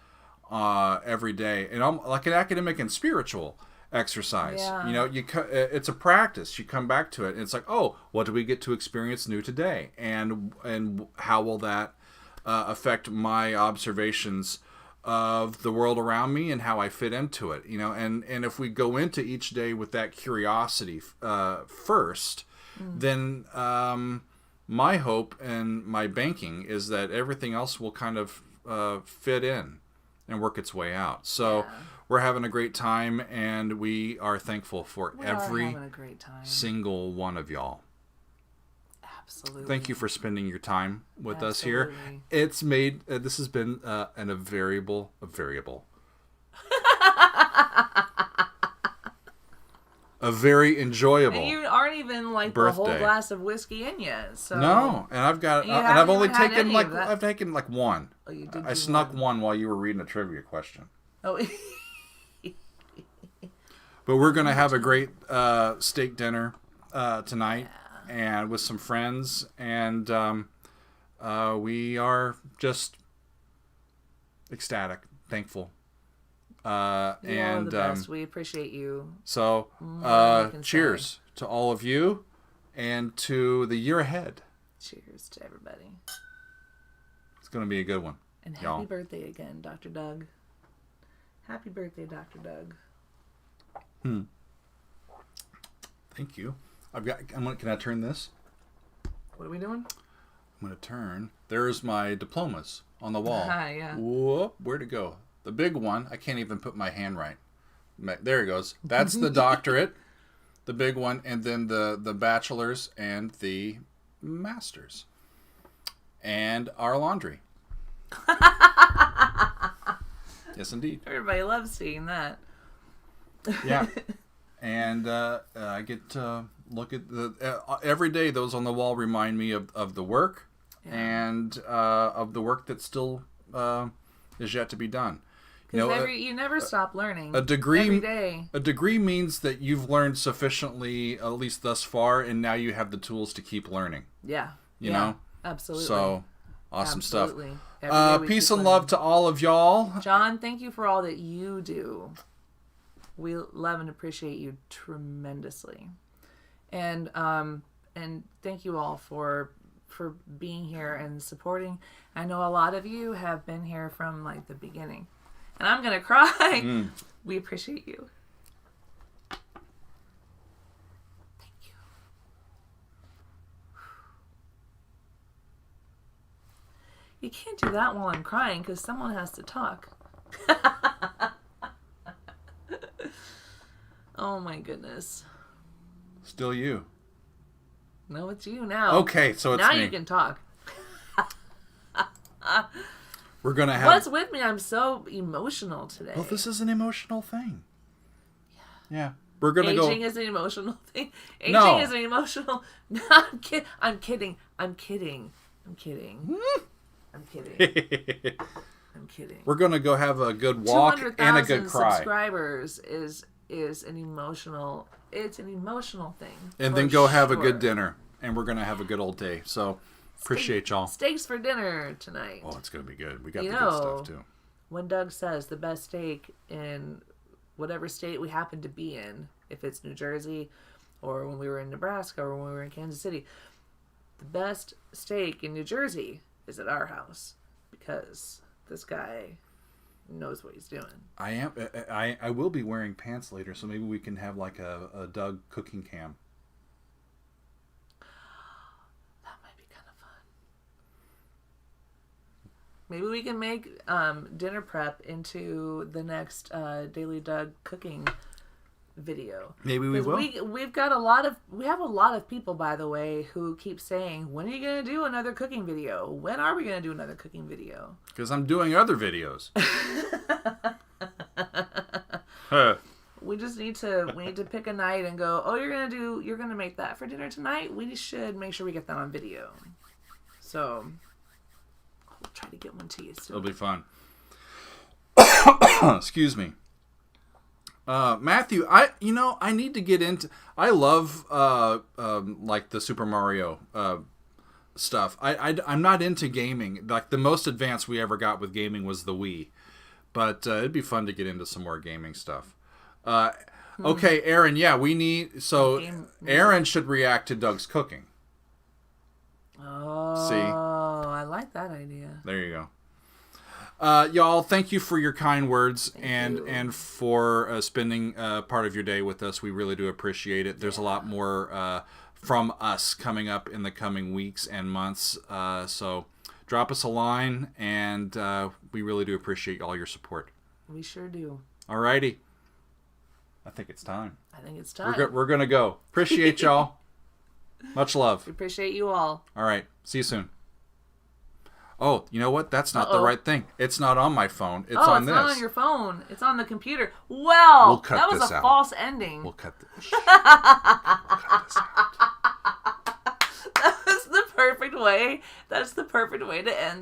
every day. And I'm like an academic and spiritual exercise. Yeah. It's a practice. You come back to it, and it's like, oh, what do we get to experience new today? And how will that affect my observations of the world around me and how I fit into it, and if we go into each day with that curiosity first, then my hope and my banking is that everything else will kind of fit in and work its way out. So we're having a great time, and we are thankful for every single one of y'all. Absolutely. Thank you for spending your time with us here. It's made, this has been a variable. A very enjoyable. And you aren't even like birthday. The whole glass of whiskey in yet. So no, and I've taken like one. Oh, you did. I snuck one while you were reading a trivia question. Oh. But we're gonna have a great steak dinner tonight. Yeah. And with some friends, and we are just ecstatic, thankful. You are the best. We appreciate you. So, cheers to all of you, and to the year ahead. Cheers to everybody. It's going to be a good one. And happy birthday again, Dr. Doug. Happy birthday, Dr. Doug. Thank you. Can I turn this? What are we doing? I'm going to turn. There's my diplomas on the wall. Yeah. Whoop, where'd it go? The big one, I can't even put my hand right. There it goes. That's the doctorate, the big one, and then the bachelor's and the master's. And our laundry. Yes, indeed. Everybody loves seeing that. Yeah. And I get to look at every day. Those on the wall remind me of the work and of the work that still is yet to be done. You never stop learning. A degree every day. A degree means that you've learned sufficiently, at least thus far, and now you have the tools to keep learning. Yeah. You know? Absolutely. So awesome stuff. Peace and love to all of y'all. John, thank you for all that you do. We love and appreciate you tremendously. And thank you all for being here and supporting. I know a lot of you have been here from like the beginning. And I'm going to cry. We appreciate you. Thank you. You can't do that while I'm crying because someone has to talk. Oh my goodness. Still you. No, it's you now. Okay, so it's now me. You can talk. We're going to have... What's with me? I'm so emotional today. Well, this is an emotional thing. Yeah. We're going to go... Aging is an emotional thing. Aging No. is an emotional... No, I'm kidding. I'm kidding. We're going to go have a good walk and a good cry. Subscribers is an emotional... It's an emotional thing. And then go have a good dinner. And we're going to have a good old day. So, appreciate y'all. Steaks for dinner tonight. Oh, it's going to be good. We got the good stuff, too. When Doug says the best steak in whatever state we happen to be in, if it's New Jersey or when we were in Nebraska or when we were in Kansas City, the best steak in New Jersey is at our house because this guy knows what he's doing. I will be wearing pants later, so maybe we can have like a Doug cooking cam. That might be kind of fun. Maybe we can make dinner prep into the next Daily Doug cooking video. Maybe we will. We have a lot of people, by the way, who keep saying, when are you going to do another cooking video? When are we going to do another cooking video? Because I'm doing other videos. We just need to pick a night and go, oh, you're going to make that for dinner tonight? We should make sure we get that on video. So we'll try to get one to you soon. It'll be fun. Excuse me. Matthew, I need to get into... I love, like, the Super Mario stuff. I'm not into gaming. Like, the most advanced we ever got with gaming was the Wii. But it'd be fun to get into some more gaming stuff. Okay, Aaron, yeah, we need... So, Aaron should react to Doug's cooking. Oh, see? I like that idea. There you go. Y'all, thank you for your kind words and for spending part of your day with us. We really do appreciate it. There's a lot more from us coming up in the coming weeks and months. So drop us a line, and we really do appreciate all your support. We sure do. Alrighty. I think it's time. We're going to go. Appreciate y'all. Much love. We appreciate you all. All right. See you soon. Oh, you know what? That's not the right thing. It's not on my phone. It's on this. Oh, it's not on your phone. It's on the computer. Well, that was a false ending. We'll cut this. That's the perfect way. That's the perfect way to end